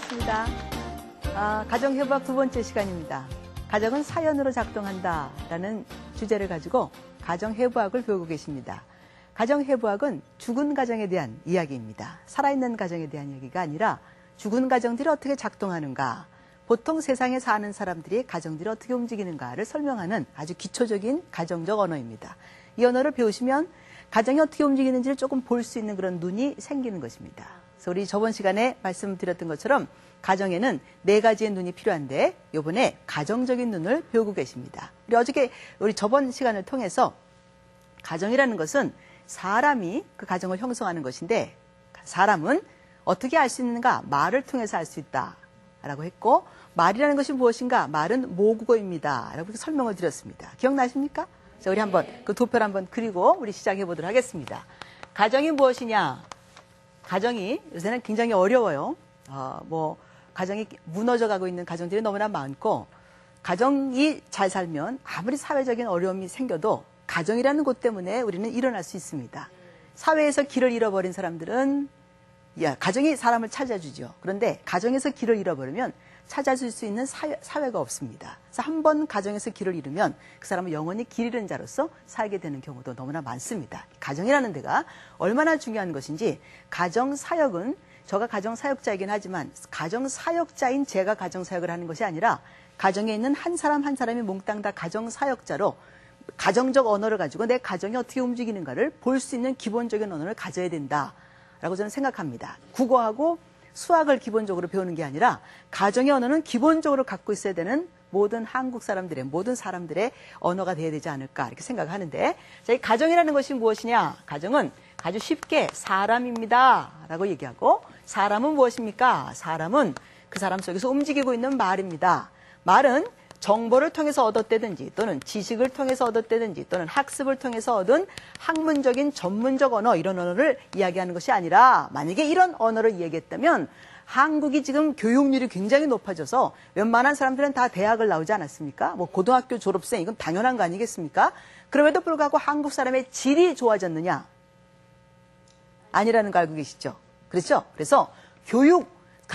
반갑습니다. 가정회부학 두 번째 시간입니다. 가정은 사연으로 작동한다라는 주제를 가지고 가정회부학을 배우고 계십니다. 가정회부학은 죽은 가정에 대한 이야기입니다. 살아있는 가정에 대한 이야기가 아니라 죽은 가정들이 어떻게 작동하는가, 보통 세상에 사는 사람들이 가정들이 어떻게 움직이는가를 설명하는 아주 기초적인 가정적 언어입니다. 이 언어를 배우시면 가정이 어떻게 움직이는지를 조금 볼 수 있는 그런 눈이 생기는 것입니다. 그래서 우리 저번 시간에 말씀드렸던 것처럼 가정에는 4가지의 눈이 필요한데 이번에 가정적인 눈을 배우고 계십니다. 우리 저번 시간을 통해서 가정이라는 것은 사람이 그 가정을 형성하는 것인데 사람은 어떻게 알 수 있는가? 말을 통해서 알 수 있다라고 했고, 말이라는 것이 무엇인가? 말은 모국어입니다 라고 설명을 드렸습니다. 기억나십니까? 자, 우리 한번 그 도표를 한번 그리고 우리 시작해 보도록 하겠습니다. 가정이 무엇이냐? 가정이 요새는 굉장히 어려워요. 가정이 무너져 가고 있는 가정들이 너무나 많고, 가정이 잘 살면 아무리 사회적인 어려움이 생겨도 가정이라는 곳 때문에 우리는 일어날 수 있습니다. 사회에서 길을 잃어버린 사람들은 가정이 사람을 찾아주죠. 그런데 가정에서 길을 잃어버리면 찾아줄 수 있는 사회가 없습니다. 그래서 한 번 가정에서 길을 잃으면 그 사람은 영원히 길 잃은 자로서 살게 되는 경우도 너무나 많습니다. 가정이라는 데가 얼마나 중요한 것인지, 가정사역은 저가 가정사역자이긴 하지만 가정사역자인 제가 가정사역을 하는 것이 아니라 가정에 있는 한 사람 한 사람이 몽땅 다 가정사역자로 가정적 언어를 가지고 내 가정이 어떻게 움직이는가를 볼 수 있는 기본적인 언어를 가져야 된다라고 저는 생각합니다. 국어하고 수학을 기본적으로 배우는 게 아니라 가정의 언어는 기본적으로 갖고 있어야 되는 모든 한국 사람들의, 모든 사람들의 언어가 돼야 되지 않을까 이렇게 생각하는데, 자, 이 가정이라는 것이 무엇이냐? 가정은 아주 쉽게 사람입니다 라고 얘기하고, 사람은 무엇입니까? 사람은 그 사람 속에서 움직이고 있는 말입니다. 말은 정보를 통해서 얻었다든지 또는 지식을 통해서 얻었다든지 또는 학습을 통해서 얻은 학문적인 전문적 언어, 이런 언어를 이야기하는 것이 아니라, 만약에 이런 언어를 이야기했다면 한국이 지금 교육률이 굉장히 높아져서 웬만한 사람들은 다 대학을 나오지 않았습니까? 고등학교 졸업생, 이건 당연한 거 아니겠습니까? 그럼에도 불구하고 한국 사람의 질이 좋아졌느냐? 아니라는 거 알고 계시죠? 그렇죠? 그래서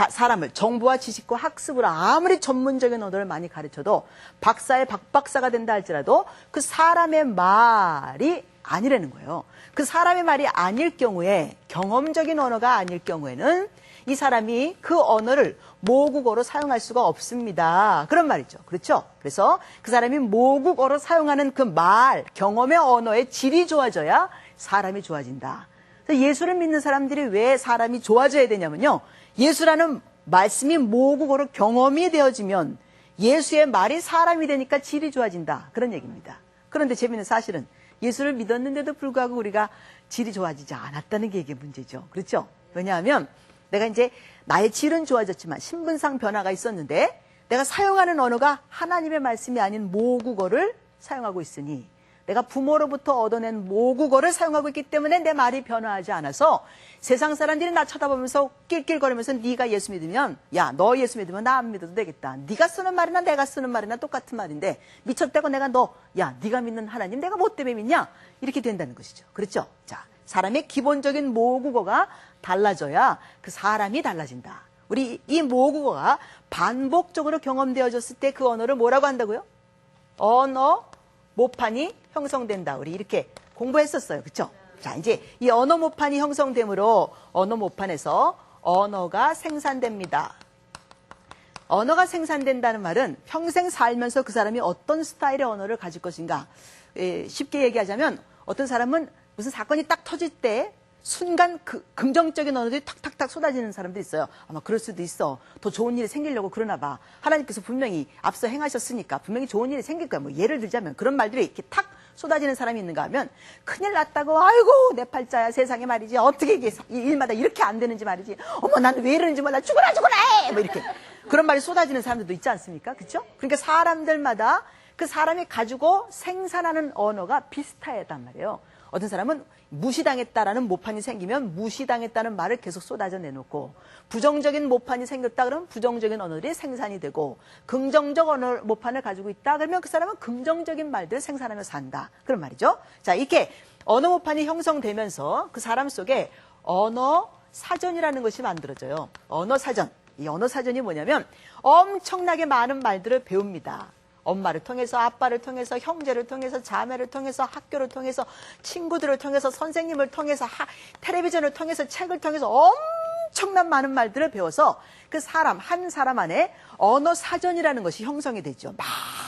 사람을 정보와 지식과 학습으로 아무리 전문적인 언어를 많이 가르쳐도 박사의 박박사가 된다 할지라도 그 사람의 말이 아니라는 거예요. 그 사람의 말이 아닐 경우에, 경험적인 언어가 아닐 경우에는 이 사람이 그 언어를 모국어로 사용할 수가 없습니다. 그런 말이죠. 그렇죠? 그래서 그 사람이 모국어로 사용하는 그 말, 경험의 언어의 질이 좋아져야 사람이 좋아진다. 예수를 믿는 사람들이 왜 사람이 좋아져야 되냐면요, 예수라는 말씀이 모국어로 경험이 되어지면 예수의 말이 사람이 되니까 질이 좋아진다, 그런 얘기입니다. 그런데 재미있는 사실은 예수를 믿었는데도 불구하고 우리가 질이 좋아지지 않았다는 게 이게 문제죠. 그렇죠? 왜냐하면 내가 이제 나의 질은 좋아졌지만 신분상 변화가 있었는데 내가 사용하는 언어가 하나님의 말씀이 아닌 모국어를 사용하고 있으니, 내가 부모로부터 얻어낸 모국어를 사용하고 있기 때문에 내 말이 변화하지 않아서 세상 사람들이 나 쳐다보면서 낄낄거리면서 네가 예수 믿으면, 야, 너 예수 믿으면 나 안 믿어도 되겠다. 네가 쓰는 말이나 내가 쓰는 말이나 똑같은 말인데 미쳤다고 내가 네가 믿는 하나님 내가 뭐 때문에 믿냐? 이렇게 된다는 것이죠. 그렇죠? 자, 사람의 기본적인 모국어가 달라져야 그 사람이 달라진다. 우리 이 모국어가 반복적으로 경험되어졌을 때 그 언어를 뭐라고 한다고요? 언어 모판이 형성된다. 우리 이렇게 공부했었어요. 그렇죠? 자, 이제 이 언어 모판이 형성됨으로 언어 모판에서 언어가 생산됩니다. 언어가 생산된다는 말은 평생 살면서 그 사람이 어떤 스타일의 언어를 가질 것인가. 쉽게 얘기하자면 어떤 사람은 무슨 사건이 딱 터질 때 순간 긍정적인 언어들이 탁탁탁 쏟아지는 사람도 있어요. 아마 그럴 수도 있어. 더 좋은 일이 생기려고 그러나 봐. 하나님께서 분명히 앞서 행하셨으니까 분명히 좋은 일이 생길 거야. 예를 들자면 그런 말들이 이렇게 탁 쏟아지는 사람이 있는가 하면, 큰일 났다고, 아이고 내 팔자야, 세상에 말이지, 어떻게 이게 일마다 이렇게 안 되는지 말이지, 어머 나는 왜 이러는지 몰라, 죽어라 이렇게 그런 말이 쏟아지는 사람들도 있지 않습니까? 그렇죠? 그러니까 사람들마다 그 사람이 가지고 생산하는 언어가 비슷하단 말이에요. 어떤 사람은 무시당했다라는 모판이 생기면 무시당했다는 말을 계속 쏟아져 내놓고, 부정적인 모판이 생겼다 그러면 부정적인 언어들이 생산이 되고, 긍정적 언어 모판을 가지고 있다 그러면 그 사람은 긍정적인 말들을 생산하며 산다, 그런 말이죠. 자, 이렇게 언어 모판이 형성되면서 그 사람 속에 언어 사전이라는 것이 만들어져요. 언어 사전. 이 언어 사전이 뭐냐면 엄청나게 많은 말들을 배웁니다. 엄마를 통해서, 아빠를 통해서, 형제를 통해서, 자매를 통해서, 학교를 통해서, 친구들을 통해서, 선생님을 통해서, 텔레비전을 통해서, 책을 통해서 엄청난 많은 말들을 배워서 그 사람, 한 사람 안에 언어 사전이라는 것이 형성이 되죠.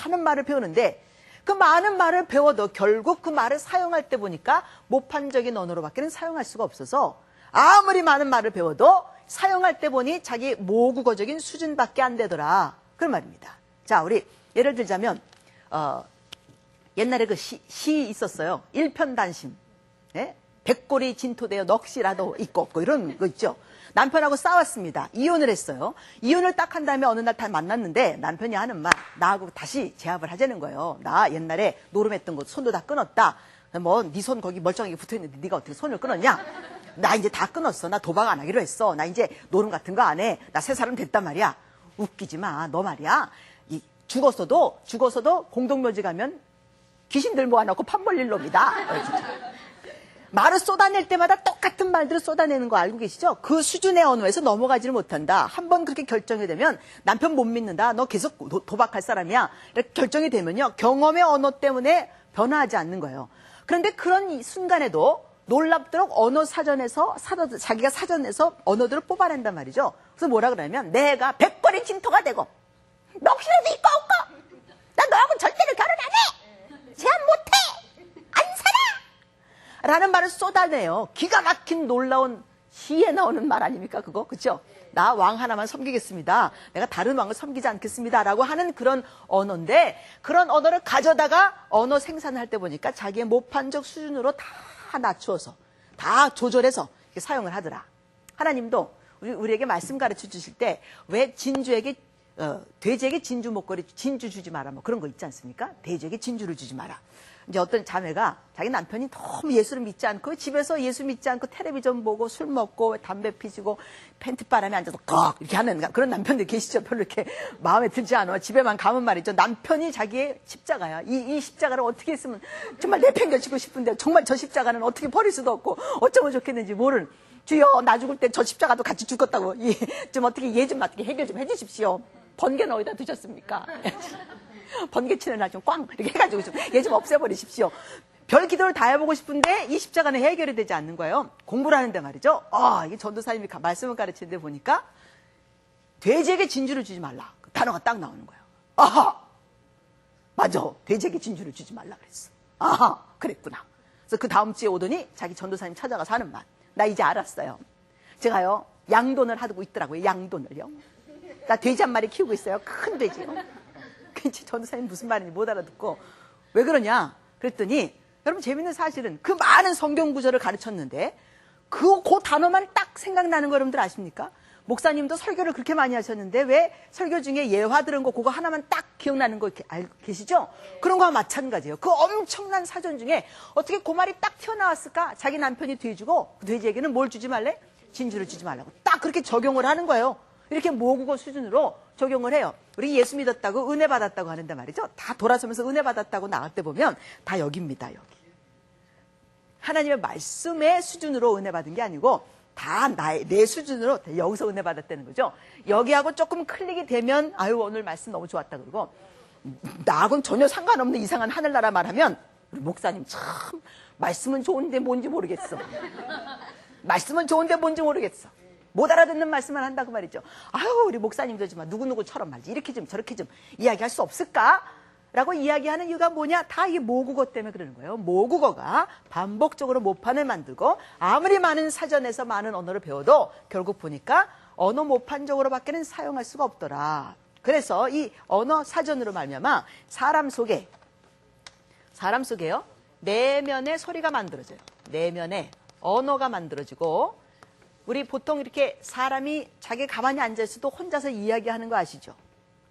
많은 말을 배우는데 그 많은 말을 배워도 결국 그 말을 사용할 때 보니까 모판적인 언어로밖에는 사용할 수가 없어서 아무리 많은 말을 배워도 사용할 때 보니 자기 모국어적인 수준밖에 안 되더라. 그런 말입니다. 자, 우리 예를 들자면 옛날에 그 시 있었어요. 일편단심. 예? 백골이 진토되어 넋이라도 있고 없고 이런 거 있죠. 남편하고 싸웠습니다. 이혼을 했어요. 이혼을 딱 한 다음에 어느 날 다 만났는데 남편이 하는 말, 나하고 다시 재합을 하자는 거예요. 나 옛날에 노름했던 거 손도 다 끊었다. 뭐 네 손 거기 멀쩡하게 붙어있는데 네가 어떻게 손을 끊었냐? 나 이제 다 끊었어. 나 도박 안 하기로 했어. 나 이제 노름 같은 거 안 해. 나 새 사람 됐단 말이야. 웃기지 마. 너 말이야. 죽었어도 공동묘지 가면 귀신들 모아놓고 판 벌릴 놈이다. 말을 쏟아낼 때마다 똑같은 말들을 쏟아내는 거 알고 계시죠? 그 수준의 언어에서 넘어가지를 못한다. 한번 그렇게 결정이 되면 남편 못 믿는다. 너 계속 도박할 사람이야. 이렇게 결정이 되면요. 경험의 언어 때문에 변화하지 않는 거예요. 그런데 그런 순간에도 놀랍도록 언어 사전에서 자기가 사전에서 언어들을 뽑아낸단 말이죠. 그래서 뭐라 그러냐면 내가 백골의 진토가 되고 넋이라도 있고 없고 나 너하고 절대로 결혼 안 해. 제안 못해. 안 살아. 라는 말을 쏟아내요. 기가 막힌 놀라운 시에 나오는 말 아닙니까 그거? 그렇죠? 나 왕 하나만 섬기겠습니다. 내가 다른 왕을 섬기지 않겠습니다. 라고 하는 그런 언어인데 그런 언어를 가져다가 언어 생산을 할 때 보니까 자기의 모판적 수준으로 다 낮추어서 다 조절해서 이렇게 사용을 하더라. 하나님도 우리에게 말씀 가르쳐 주실 때 왜 진주에게 돼지에게 진주 목걸이 진주 주지 마라 뭐 그런 거 있지 않습니까? 돼지에게 진주를 주지 마라. 이제 어떤 자매가 자기 남편이 너무 예수를 믿지 않고 집에서 예수 믿지 않고 텔레비전 보고 술 먹고 담배 피시고 팬티바람에 앉아서 꺽 이렇게 하는 그런 남편들 계시죠? 별로 이렇게 마음에 들지 않아. 집에만 가면 말이죠. 남편이 자기의 십자가야. 이 십자가를 어떻게 했으면 정말 내팽겨치고 싶은데 정말 저 십자가는 어떻게 버릴 수도 없고 어쩌면 좋겠는지 모르는 주여 나 죽을 때 저 십자가도 같이 죽었다고 좀 어떻게 얘 좀 어떻게 해결 좀 해주십시오. 번개는 어디다 두셨습니까? 번개 치는 날 좀 꽝 이렇게 해가지고 얘 좀 없애버리십시오. 별 기도를 다 해보고 싶은데 이 십자가는 해결이 되지 않는 거예요. 공부를 하는데 말이죠. 이게 전도사님이 말씀을 가르치는데 보니까 돼지에게 진주를 주지 말라. 그 단어가 딱 나오는 거예요. 아하! 맞아. 돼지에게 진주를 주지 말라 그랬어. 아하! 그랬구나. 그래서 그 다음 주에 오더니 자기 전도사님 찾아가서 하는 말. 나 이제 알았어요. 제가요 양돈을 하고 있더라고요. 양돈을요. 나 돼지 한 마리 키우고 있어요. 큰 돼지요. 전도사님 무슨 말인지 못 알아듣고 왜 그러냐 그랬더니 여러분 재밌는 사실은 그 많은 성경 구절을 가르쳤는데 그 단어만 딱 생각나는 거 여러분들 아십니까? 목사님도 설교를 그렇게 많이 하셨는데 왜 설교 중에 예화 들은 거 그거 하나만 딱 기억나는 거 알고 계시죠? 그런 거와 마찬가지예요. 그 엄청난 사전 중에 어떻게 그 말이 딱 튀어나왔을까? 자기 남편이 돼주고 그 돼지에게는 뭘 주지 말래? 진주를 주지 말라고 딱 그렇게 적용을 하는 거예요. 이렇게 모국어 수준으로 적용을 해요. 우리 예수 믿었다고 은혜 받았다고 하는데 말이죠. 다 돌아서면서 은혜 받았다고 나갈 때 보면 다 여기입니다. 여기. 하나님의 말씀의 수준으로 은혜 받은 게 아니고 다 내 수준으로 여기서 은혜 받았다는 거죠. 여기하고 조금 클릭이 되면 아유 오늘 말씀 너무 좋았다 그러고 나하고는 전혀 상관없는 이상한 하늘나라 말하면 우리 목사님 참 말씀은 좋은데 뭔지 모르겠어. 말씀은 좋은데 뭔지 모르겠어. 못 알아듣는 말씀만 한다고 말이죠. 아유 우리 목사님도 좀 누구누구처럼 말이지 이렇게 좀 저렇게 좀 이야기할 수 없을까? 라고 이야기하는 이유가 뭐냐? 다 이 모국어 때문에 그러는 거예요. 모국어가 반복적으로 모판을 만들고 아무리 많은 사전에서 많은 언어를 배워도 결국 보니까 언어 모판적으로밖에는 사용할 수가 없더라. 그래서 이 언어 사전으로 말미암아 사람 속에요. 내면의 소리가 만들어져요. 내면의 언어가 만들어지고 우리 보통 이렇게 사람이 자기 가만히 앉아있어도 혼자서 이야기하는 거 아시죠?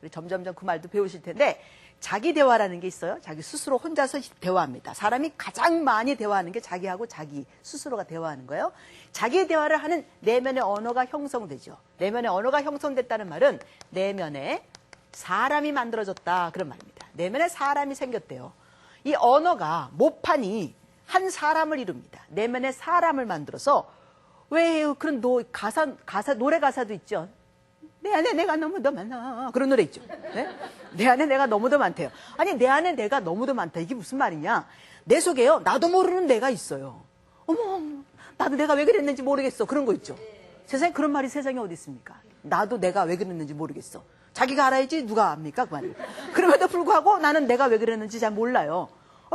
우리 점점점 그 말도 배우실 텐데 자기 대화라는 게 있어요. 자기 스스로 혼자서 대화합니다. 사람이 가장 많이 대화하는 게 자기하고 자기 스스로가 대화하는 거예요. 자기 대화를 하는 내면의 언어가 형성되죠. 내면의 언어가 형성됐다는 말은 내면에 사람이 만들어졌다 그런 말입니다. 내면에 사람이 생겼대요. 이 언어가 모판이 한 사람을 이룹니다. 내면에 사람을 만들어서 왜 그런 노래 가사도 있죠. 내 안에 내가 너무도 많아. 그런 노래 있죠. 네? 내 안에 내가 너무도 많대요. 아니, 내 안에 내가 너무도 많다. 이게 무슨 말이냐? 내 속에요. 나도 모르는 내가 있어요. 어머, 나도 내가 왜 그랬는지 모르겠어. 그런 거 있죠. 세상에 그런 말이 세상에 어디 있습니까? 나도 내가 왜 그랬는지 모르겠어. 자기가 알아야지 누가 압니까? 그 말을. 그럼에도 불구하고 나는 내가 왜 그랬는지 잘 몰라요.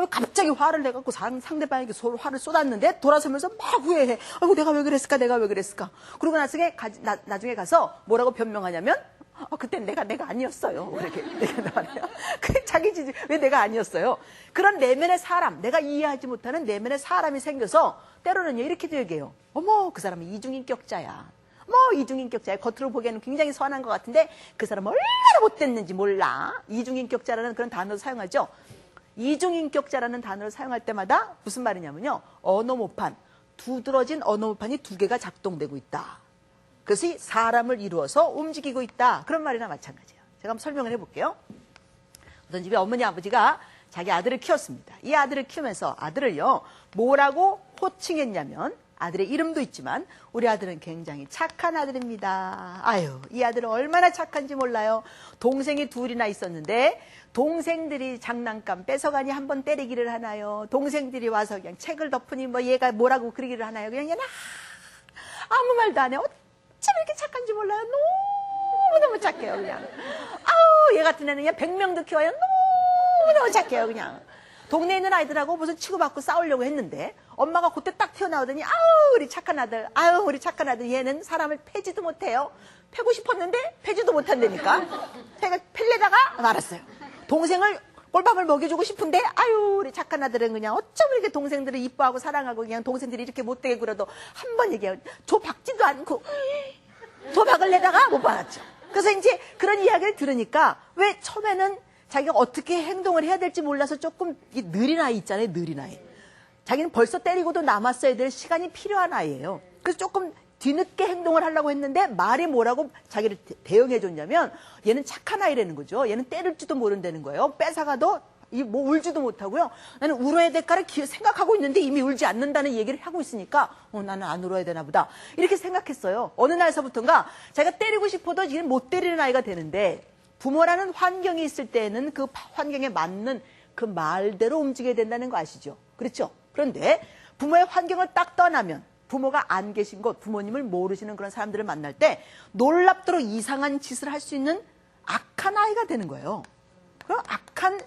갑자기 화를 내갖고 상대방에게 화를 쏟았는데 돌아서면서 막 후회해. 아이고, 내가 왜 그랬을까? 내가 왜 그랬을까? 그러고 나중에 가서 뭐라고 변명하냐면, 그땐 내가 아니었어요. 그렇게. 자기 지지, 왜 내가 아니었어요? 그런 내면의 사람, 내가 이해하지 못하는 내면의 사람이 생겨서 때로는요, 이렇게도 얘기해요. 어머, 그 사람은 이중인격자야. 이중인격자야. 겉으로 보기에는 굉장히 선한 것 같은데 그 사람은 얼마나 못됐는지 몰라. 이중인격자라는 그런 단어를 사용하죠. 이중인격자라는 단어를 사용할 때마다 무슨 말이냐면요. 언어모판, 두드러진 언어모판이 두 개가 작동되고 있다. 그것이 사람을 이루어서 움직이고 있다. 그런 말이나 마찬가지예요. 제가 한번 설명을 해볼게요. 어떤 집에 어머니 아버지가 자기 아들을 키웠습니다. 이 아들을 키우면서 아들을요. 뭐라고 호칭했냐면 아들의 이름도 있지만 우리 아들은 굉장히 착한 아들입니다. 아유, 이 아들은 얼마나 착한지 몰라요. 동생이 둘이나 있었는데 동생들이 장난감 뺏어가니 한번 때리기를 하나요? 동생들이 와서 그냥 책을 덮으니 얘가 뭐라고 그러기를 하나요? 그냥 아무 말도 안 해. 어쩜 이렇게 착한지 몰라요. 너무너무 착해요, 그냥. 아우, 얘 같은 애는 그냥 100명도 키워요. 너무너무 착해요, 그냥. 동네에 있는 아이들하고 무슨 치고받고 싸우려고 했는데 엄마가 그때 딱 튀어나오더니 아우, 우리 착한 아들. 아유, 우리 착한 아들. 얘는 사람을 패지도 못해요. 패고 싶었는데 패지도 못한다니까. 팰래다가 말았어요. 동생을 꼴밥을 먹여주고 싶은데 아유, 우리 착한 아들은 그냥 어쩜 이렇게 동생들을 이뻐하고 사랑하고 그냥 동생들이 이렇게 못되게 굴어도 한 번 얘기해요. 조박지도 않고 조박을 내다가 못 받았죠. 그래서 이제 그런 이야기를 들으니까 왜 처음에는 자기가 어떻게 행동을 해야 될지 몰라서 조금 느린 아이 있잖아요. 느린 아이. 자기는 벌써 때리고도 남았어야 될 시간이 필요한 아이예요. 그래서 조금 뒤늦게 행동을 하려고 했는데 말이 뭐라고 자기를 대응해 줬냐면 얘는 착한 아이라는 거죠. 얘는 때릴지도 모른다는 거예요. 뺏어가도 울지도 못하고요. 나는 울어야 될까를 생각하고 있는데 이미 울지 않는다는 얘기를 하고 있으니까 나는 안 울어야 되나 보다. 이렇게 생각했어요. 어느 날서부터인가 자기가 때리고 싶어도 지금 못 때리는 아이가 되는데 부모라는 환경이 있을 때는 그 환경에 맞는 그 말대로 움직여야 된다는 거 아시죠? 그렇죠? 그런데 부모의 환경을 딱 떠나면 부모가 안 계신 곳, 부모님을 모르시는 그런 사람들을 만날 때 놀랍도록 이상한 짓을 할 수 있는 악한 아이가 되는 거예요. 그럼 악한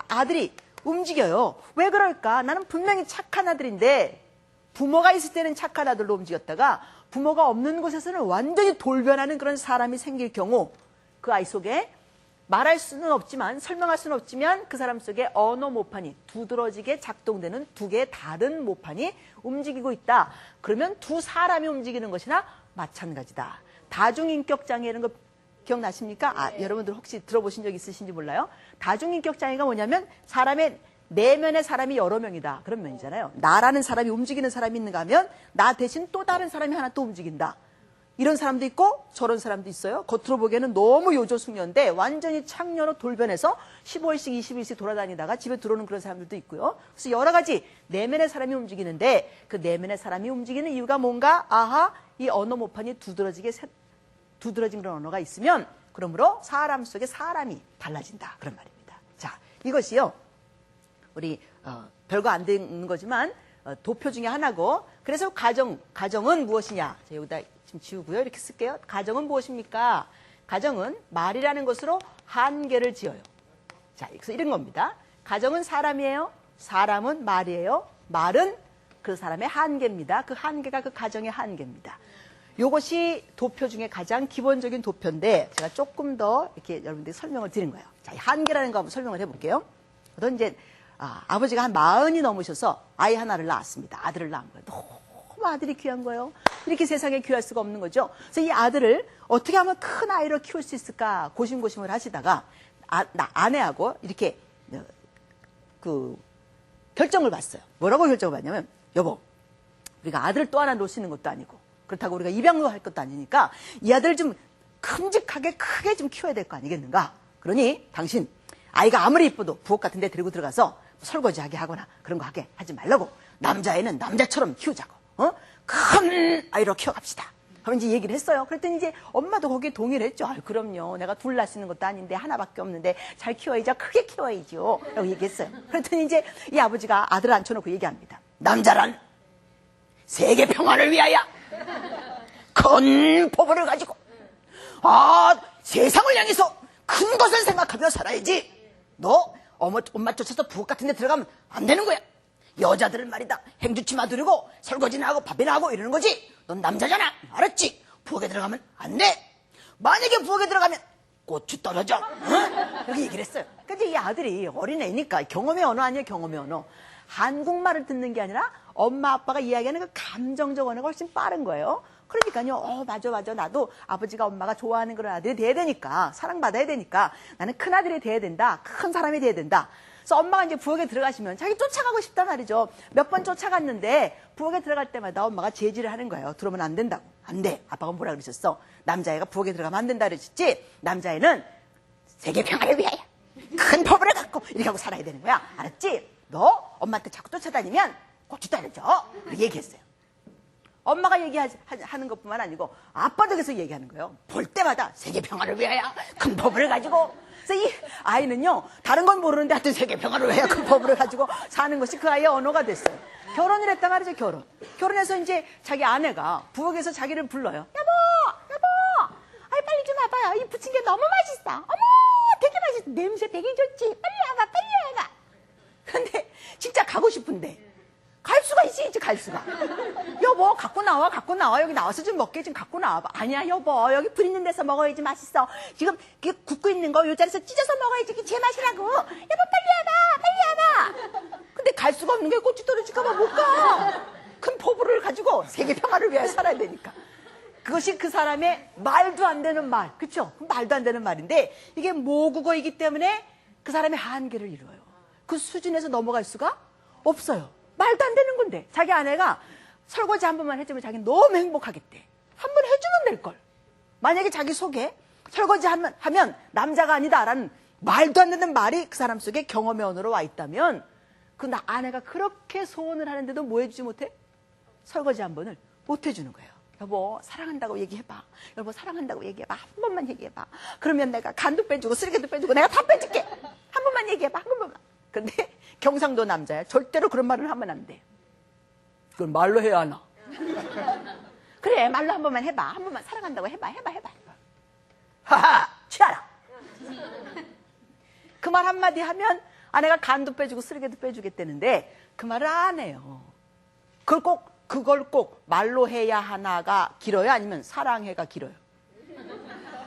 아들이 움직여요. 왜 그럴까? 나는 분명히 착한 아들인데 부모가 있을 때는 착한 아들로 움직였다가 부모가 없는 곳에서는 완전히 돌변하는 그런 사람이 생길 경우 그 아이 속에 말할 수는 없지만 설명할 수는 없지만 그 사람 속에 언어 모판이 두드러지게 작동되는 두 개의 다른 모판이 움직이고 있다. 그러면 두 사람이 움직이는 것이나 마찬가지다. 다중인격 장애라는 거 기억나십니까? 여러분들 혹시 들어보신 적 있으신지 몰라요. 다중인격 장애가 뭐냐면 사람의 내면의 사람이 여러 명이다. 그런 면이잖아요. 나라는 사람이 움직이는 사람이 있는가 하면 나 대신 또 다른 사람이 하나 또 움직인다. 이런 사람도 있고 저런 사람도 있어요. 겉으로 보기에는 너무 요조숙녀인데 완전히 창녀로 돌변해서 15일씩 20일씩 돌아다니다가 집에 들어오는 그런 사람들도 있고요. 그래서 여러 가지 내면의 사람이 움직이는데 그 내면의 사람이 움직이는 이유가 뭔가? 아하, 이 언어 모판이 두드러진 그런 언어가 있으면 그러므로 사람 속에 사람이 달라진다. 그런 말입니다. 자, 이것이요. 우리 별거 안 되는 거지만 도표 중에 하나고 그래서 가정은 무엇이냐? 자, 여기다 좀 지우고요. 이렇게 쓸게요. 가정은 무엇입니까? 가정은 말이라는 것으로 한계를 지어요. 자, 그래서 이런 겁니다. 가정은 사람이에요. 사람은 말이에요. 말은 그 사람의 한계입니다. 그 한계가 그 가정의 한계입니다. 이것이 도표 중에 가장 기본적인 도표인데 제가 조금 더 이렇게 여러분들이 설명을 드린 거예요. 자, 이 한계라는 거 한번 설명을 해볼게요. 어떤 이제 아버지가 한 40이 넘으셔서 아이 하나를 낳았습니다. 아들을 낳은 거예요. 너무 아들이 귀한 거예요. 이렇게 세상에 귀할 수가 없는 거죠. 그래서 이 아들을 어떻게 하면 큰 아이로 키울 수 있을까 고심고심을 하시다가 아내하고 이렇게 결정을 봤어요. 뭐라고 결정을 봤냐면 여보, 우리가 아들을 또 하나 놓치는 것도 아니고 그렇다고 우리가 입양도 할 것도 아니니까 이 아들을 좀 큼직하게 크게 좀 키워야 될 거 아니겠는가. 그러니 당신 아이가 아무리 이뻐도 부엌 같은 데 데리고 들어가서 설거지하게 하거나 그런 거 하게 하지 말라고 남자애는 남자처럼 키우자고 큰 아이로 키워갑시다. 하면 이제 얘기를 했어요. 그랬더니 이제 엄마도 거기에 동의를 했죠. 아, 그럼요. 내가 둘 낳는 것도 아닌데 하나밖에 없는데 잘 키워야죠. 크게 키워야죠. 라고 얘기했어요. 그랬더니 이제 이 아버지가 아들을 앉혀놓고 얘기합니다. 남자란 세계 평화를 위하여 큰 포부를 가지고 세상을 향해서 큰 것을 생각하며 살아야지. 너 엄마 쫓아서 부엌 같은 데 들어가면 안 되는 거야. 여자들은 말이다 행주치마 두르고 설거지나 하고 밥이나 하고 이러는 거지. 넌 남자잖아. 알았지? 부엌에 들어가면 안 돼. 만약에 부엌에 들어가면 고추 떨어져. 응? 이렇게 얘기를 했어요. 근데 이 아들이 어린애니까 경험의 언어 아니에요. 경험의 언어. 한국말을 듣는 게 아니라 엄마 아빠가 이야기하는 그 감정적 언어가 훨씬 빠른 거예요. 그러니까요. 맞아. 나도 아버지가 엄마가 좋아하는 그런 아들이 돼야 되니까, 사랑받아야 되니까, 나는 큰 아들이 돼야 된다. 큰 사람이 돼야 된다. 그래서 엄마가 이제 부엌에 들어가시면 자기 쫓아가고 싶단 말이죠. 몇 번 쫓아갔는데 부엌에 들어갈 때마다 엄마가 제지를 하는 거예요. 들어오면 안 된다고. 안 돼. 아빠가 뭐라 그러셨어? 남자애가 부엌에 들어가면 안 된다 그러셨지? 남자애는 세계 평화를 위하여 큰 포부를 갖고 이렇게 하고 살아야 되는 거야. 알았지? 너 엄마한테 자꾸 쫓아다니면 고추 떨어져. 그렇게 얘기했어요. 엄마가 얘기하는 것뿐만 아니고 아빠도 계속 얘기하는 거예요. 볼 때마다 세계 평화를 위하여 큰 포부를 가지고. 그래서 이 아이는요, 다른 건 모르는데 하여튼 세계 평화를 위하여 큰 포부를 가지고 사는 것이 그 아이의 언어가 됐어요. 결혼을 했단 말이죠. 결혼해서 이제 자기 아내가 부엌에서 자기를 불러요. 여보, 빨리 좀 와봐요. 이 부침개 너무 맛있어. 어머, 되게 맛있어. 냄새 되게 좋지. 빨리 와봐. 근데 진짜 가고 싶은데 갈 수가 있지, 갈 수가. 여보, 갖고 나와. 여기 나와서 좀 먹게 좀 갖고 나와봐. 아니야, 여보. 여기 불 있는 데서 먹어야지 맛있어. 지금 굽고 있는 거 요 자리에서 찢어서 먹어야지. 그게 제맛이라고. 여보, 빨리 와봐. 근데 갈 수가 없는 게 고추 떨어질까봐 못 가. 큰 포부를 가지고 세계 평화를 위하여 살아야 되니까. 그것이 그 사람의 말도 안 되는 말. 그쵸? 말도 안 되는 말인데 이게 모국어이기 때문에 그 사람의 한계를 이루어요. 그 수준에서 넘어갈 수가 없어요. 말도 안 되는 건데 자기 아내가 설거지 한 번만 해주면 자기는 너무 행복하겠대. 한 번 해주면 될걸. 만약에 자기 속에 설거지 하면 남자가 아니다라는 말도 안 되는 말이 그 사람 속에 경험의 언어로 와 있다면 그 아내가 그렇게 소원을 하는데도 뭐 해주지 못해? 설거지 한 번을 못 해주는 거예요. 여보, 사랑한다고 얘기해봐. 여보, 사랑한다고 얘기해봐. 한 번만 얘기해봐. 그러면 내가 간도 빼주고 쓰레기도 빼주고 내가 다 빼줄게. 한 번만 얘기해봐. 한 번만. 근데 경상도 남자야. 절대로 그런 말을 하면 안 돼. 그걸 말로 해야 하나? 그래, 말로 한 번만 해봐. 한 번만 사랑한다고 해봐. 하하, 취하라. 그 말 한마디 하면 아내가 간도 빼주고 쓰레기도 빼주겠다는데 그 말을 안 해요. 그걸 꼭 말로 해야 하나가 길어요? 아니면 사랑해가 길어요?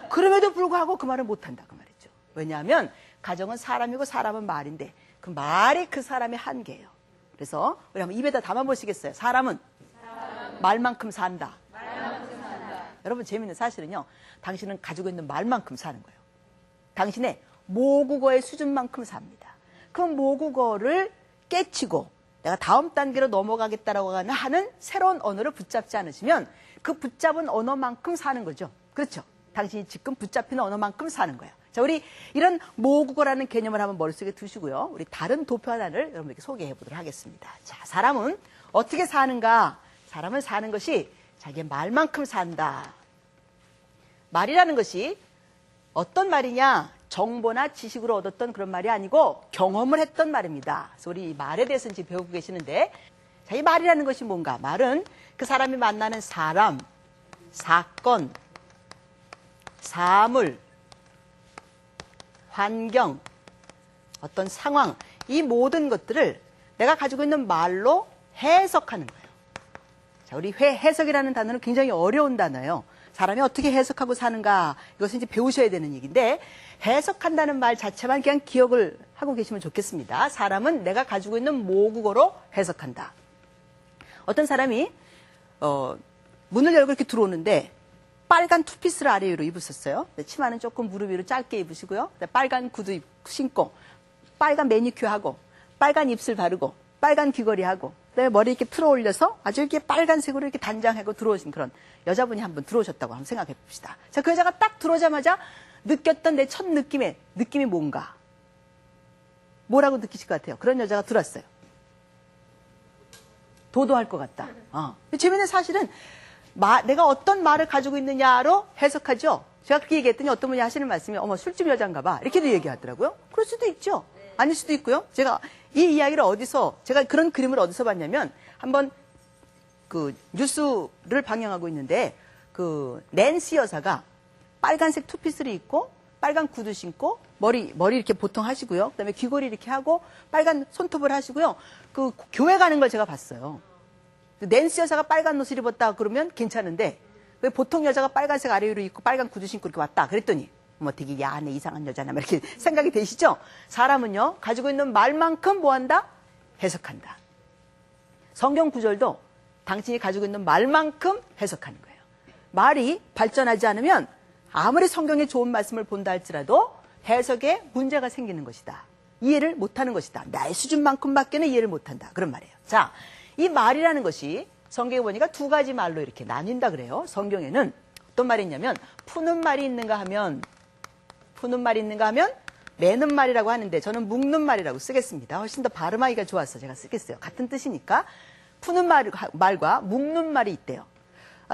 그럼에도 불구하고 그 말을 못한다 그 말이죠. 왜냐하면 가정은 사람이고 사람은 말인데 그 말이 그 사람의 한계예요. 그래서 우리 한번 입에다 담아보시겠어요? 사람은 말만큼 산다. 여러분 재미있는 사실은요. 당신은 가지고 있는 말만큼 사는 거예요. 당신의 모국어의 수준만큼 삽니다. 그 모국어를 깨치고 내가 다음 단계로 넘어가겠다라고 하는 새로운 언어를 붙잡지 않으시면 그 붙잡은 언어만큼 사는 거죠. 그렇죠? 당신이 지금 붙잡히는 언어만큼 사는 거예요. 자, 우리 이런 모국어라는 개념을 한번 머릿속에 두시고요. 우리 다른 도표 하나를 여러분에게 소개해 보도록 하겠습니다. 자, 사람은 어떻게 사는가? 사람은 사는 것이 자기의 말만큼 산다. 말이라는 것이 어떤 말이냐? 정보나 지식으로 얻었던 그런 말이 아니고 경험을 했던 말입니다. 그래서 우리 이 말에 대해서 이제 배우고 계시는데, 자, 이 말이라는 것이 뭔가? 말은 그 사람이 만나는 사람, 사건, 사물, 환경, 어떤 상황, 이 모든 것들을 내가 가지고 있는 말로 해석하는 거예요. 자, 우리 해석이라는 단어는 굉장히 어려운 단어예요. 사람이 어떻게 해석하고 사는가, 이것은 이제 배우셔야 되는 얘기인데, 해석한다는 말 자체만 그냥 기억을 하고 계시면 좋겠습니다. 사람은 내가 가지고 있는 모국어로 해석한다. 어떤 사람이 문을 열고 이렇게 들어오는데 빨간 투피스를 아래 위로 입으셨어요. 치마는 조금 무릎 위로 짧게 입으시고요. 빨간 구두 신고, 빨간 매니큐어하고, 빨간 입술 바르고, 빨간 귀걸이하고, 그다음에 머리 이렇게 풀어 올려서 아주 이렇게 빨간색으로 이렇게 단장하고 들어오신 그런 여자분이 한 분 들어오셨다고 한번 생각해 봅시다. 자, 그 여자가 딱 들어오자마자 느꼈던 내 첫 느낌이 뭔가? 뭐라고 느끼실 것 같아요? 그런 여자가 들어왔어요. 도도할 것 같다. 재미있는 사실은 내가 어떤 말을 가지고 있느냐로 해석하죠. 제가 그렇게 얘기했더니 어떤 분이 하시는 말씀이 어머 술집 여잔가 봐 이렇게도 얘기하더라고요. 그럴 수도 있죠. 아닐 수도 있고요. 제가 이 이야기를 제가 그런 그림을 어디서 봤냐면 한번 그 뉴스를 방영하고 있는데 그 낸시 여사가 빨간색 투피스를 입고 빨간 구두 신고 머리 이렇게 보통 하시고요. 그다음에 귀걸이 이렇게 하고 빨간 손톱을 하시고요. 그 교회 가는 걸 제가 봤어요. 낸시 여사가 빨간 옷을 입었다 그러면 괜찮은데 왜 보통 여자가 빨간색 아래 위로 입고 빨간 구두 신고 이렇게 왔다 그랬더니 뭐 되게 야하네 이상한 여자나 이렇게 생각이 되시죠? 사람은요 가지고 있는 말만큼 뭐한다? 해석한다. 성경 구절도 당신이 가지고 있는 말만큼 해석하는 거예요. 말이 발전하지 않으면 아무리 성경에 좋은 말씀을 본다 할지라도 해석에 문제가 생기는 것이다. 이해를 못하는 것이다. 나의 수준만큼밖에는 이해를 못한다. 그런 말이에요. 자, 이 말이라는 것이 성경에 보니까 두 가지 말로 이렇게 나뉜다 그래요. 성경에는 어떤 말이 있냐면 푸는 말이 있는가 하면 매는 말이라고 하는데 저는 묶는 말이라고 쓰겠습니다. 훨씬 더 발음하기가 좋아서 제가 쓰겠어요. 같은 뜻이니까 푸는 말과 묶는 말이 있대요.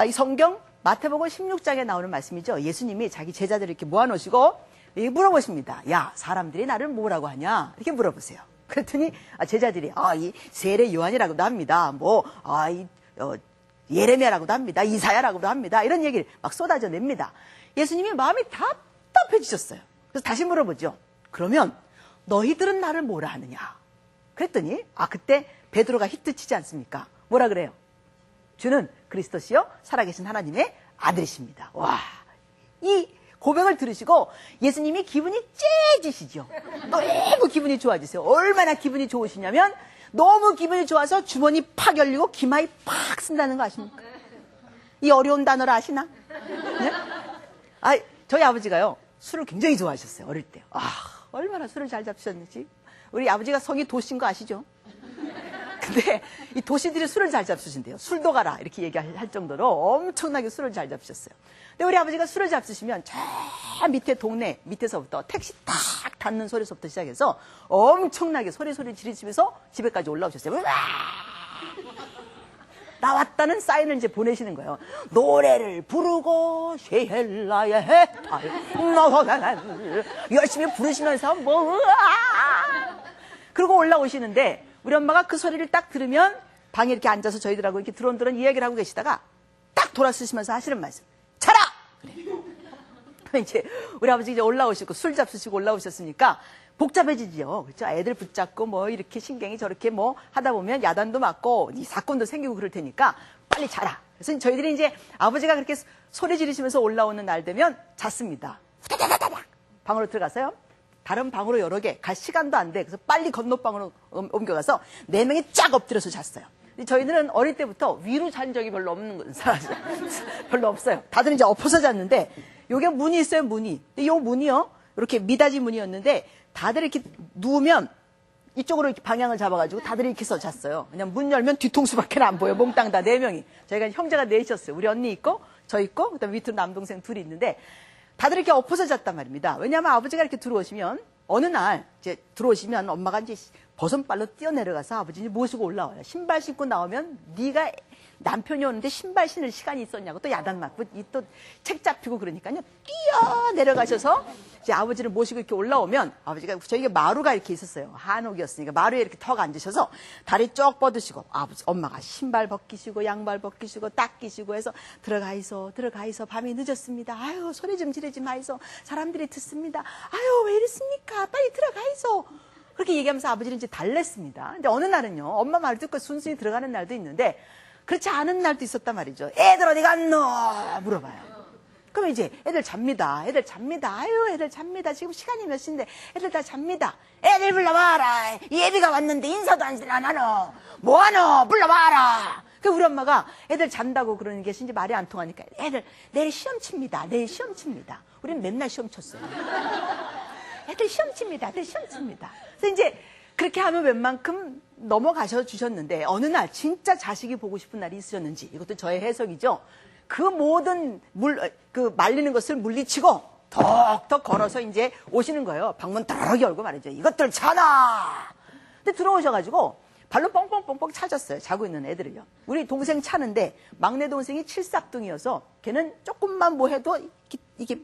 이 성경 마태복음 16장에 나오는 말씀이죠. 예수님이 자기 제자들을 이렇게 모아놓으시고 물어보십니다. 야, 사람들이 나를 뭐라고 하냐? 이렇게 물어보세요. 그랬더니 제자들이 이 세례 요한이라고도 합니다. 예레미야라고도 합니다. 이사야라고도 합니다. 이런 얘기를 막 쏟아져 냅니다. 예수님이 마음이 답답해지셨어요. 그래서 다시 물어보죠. 그러면 너희들은 나를 뭐라 하느냐? 그랬더니 그때 베드로가 히트 치지 않습니까? 뭐라 그래요? 주는 그리스도시요 살아계신 하나님의 아들이십니다. 와, 이 고백을 들으시고 예수님이 기분이 째지시죠. 너무 기분이 좋아지세요. 얼마나 기분이 좋으시냐면 너무 기분이 좋아서 주머니 팍 열리고 기마이 팍 쓴다는 거 아십니까? 이 어려운 단어를 아시나? 네? 저희 아버지가요 술을 굉장히 좋아하셨어요. 어릴 때. 얼마나 술을 잘 잡수셨는지. 우리 아버지가 성이 도시인 거 아시죠? 근데 이 도시들이 술을 잘 잡수신대요. 술도 가라 이렇게 얘기할 정도로 엄청나게 술을 잘 잡수셨어요. 근데 우리 아버지가 술을 잡수시면 저 밑에 동네 밑에서부터 택시 탁 닫는 소리서부터 시작해서 엄청나게 소리 지르시면서 집에까지 올라오셨어요. 으아! 나왔다는 사인을 이제 보내시는 거예요. 노래를 부르고 쉐헬라의 해탈 열심히 부르시면서 그러고 올라오시는데 우리 엄마가 그 소리를 딱 들으면 방에 이렇게 앉아서 저희들하고 이렇게 드론드론 이야기를 하고 계시다가 딱 돌아서시면서 하시는 말씀. 차라! 그래. 이제 우리 아버지 이제 올라오시고 술 잡수시고 올라오셨으니까 복잡해지죠. 그렇죠? 애들 붙잡고 이렇게 신경이 저렇게 하다 보면 야단도 맞고 이 사건도 생기고 그럴 테니까 빨리 자라. 그래서 저희들이 이제 아버지가 그렇게 소리 지르시면서 올라오는 날 되면 잤습니다. 후다다다다닥 방으로 들어가서요. 다른 방으로 여러 개 갈 시간도 안 돼. 그래서 빨리 건너방으로 옮겨가서 4명이 쫙 엎드려서 잤어요. 저희들은 어릴 때부터 위로 잔 적이 별로 없는 사람이죠. 별로 없어요. 다들 이제 엎어서 잤는데 요게 문이 있어요, 문이. 근데 요 문이요. 이렇게 미닫이 문이었는데 다들 이렇게 누우면 이쪽으로 이렇게 방향을 잡아가지고 다들 이렇게 해서 잤어요. 그냥 문 열면 뒤통수밖에 안 보여. 몽땅 다 4명이. 저희가 형제가 4셨어요. 우리 언니 있고 저 있고 그다음에 밑으로 남동생 둘이 있는데 다들 이렇게 엎어서 잤단 말입니다. 왜냐하면 아버지가 이렇게 들어오시면 어느 날 이제 들어오시면 엄마가 이제 버선발로 뛰어내려가서 아버지를 모시고 올라와요. 신발 신고 나오면 네가 남편이 오는데 신발 신을 시간이 있었냐고 또 야단 맞고 또 책 잡히고 그러니까요. 뛰어내려가셔서 이제 아버지를 모시고 이렇게 올라오면 아버지가 저희가 마루가 이렇게 있었어요. 한옥이었으니까 마루에 이렇게 턱 앉으셔서 다리 쭉 뻗으시고 엄마가 신발 벗기시고 양발 벗기시고 닦이시고 해서 들어가 있어 밤이 늦었습니다. 아유 소리 좀 지르지 마이소. 사람들이 듣습니다. 아유 왜 이랬습니까? 빨리 들어가 있어. 그렇게 얘기하면서 아버지는 이제 달랬습니다. 근데 어느 날은요 엄마 말 듣고 순순히 들어가는 날도 있는데 그렇지 않은 날도 있었단 말이죠. 애들 어디 갔노? 물어봐요. 그럼 이제 애들 잡니다. 아유 애들 잡니다. 지금 시간이 몇 시인데 애들 다 잡니다. 애들 불러봐라. 예비가 왔는데 인사도 안 하노. 뭐하노? 불러봐라. 그 우리 엄마가 애들 잔다고 그러는 게 이제 말이 안 통하니까 애들 내일 시험 칩니다. 우리는 맨날 시험 쳤어요. 애들 시험 칩니다. 그래서 이제 그렇게 하면 웬만큼 넘어가셔 주셨는데 어느 날 진짜 자식이 보고 싶은 날이 있으셨는지 이것도 저의 해석이죠. 그 모든 말리는 것을 물리치고 덕덕 걸어서 이제 오시는 거예요. 방문 더럽게 열고 말이죠. 이것들 자나! 근데 들어오셔가지고 발로 뻥뻥뻥뻥 차졌어요. 자고 있는 애들을요. 우리 동생 차는데 막내 동생이 칠삭둥이어서 걔는 조금만 뭐 해도 이게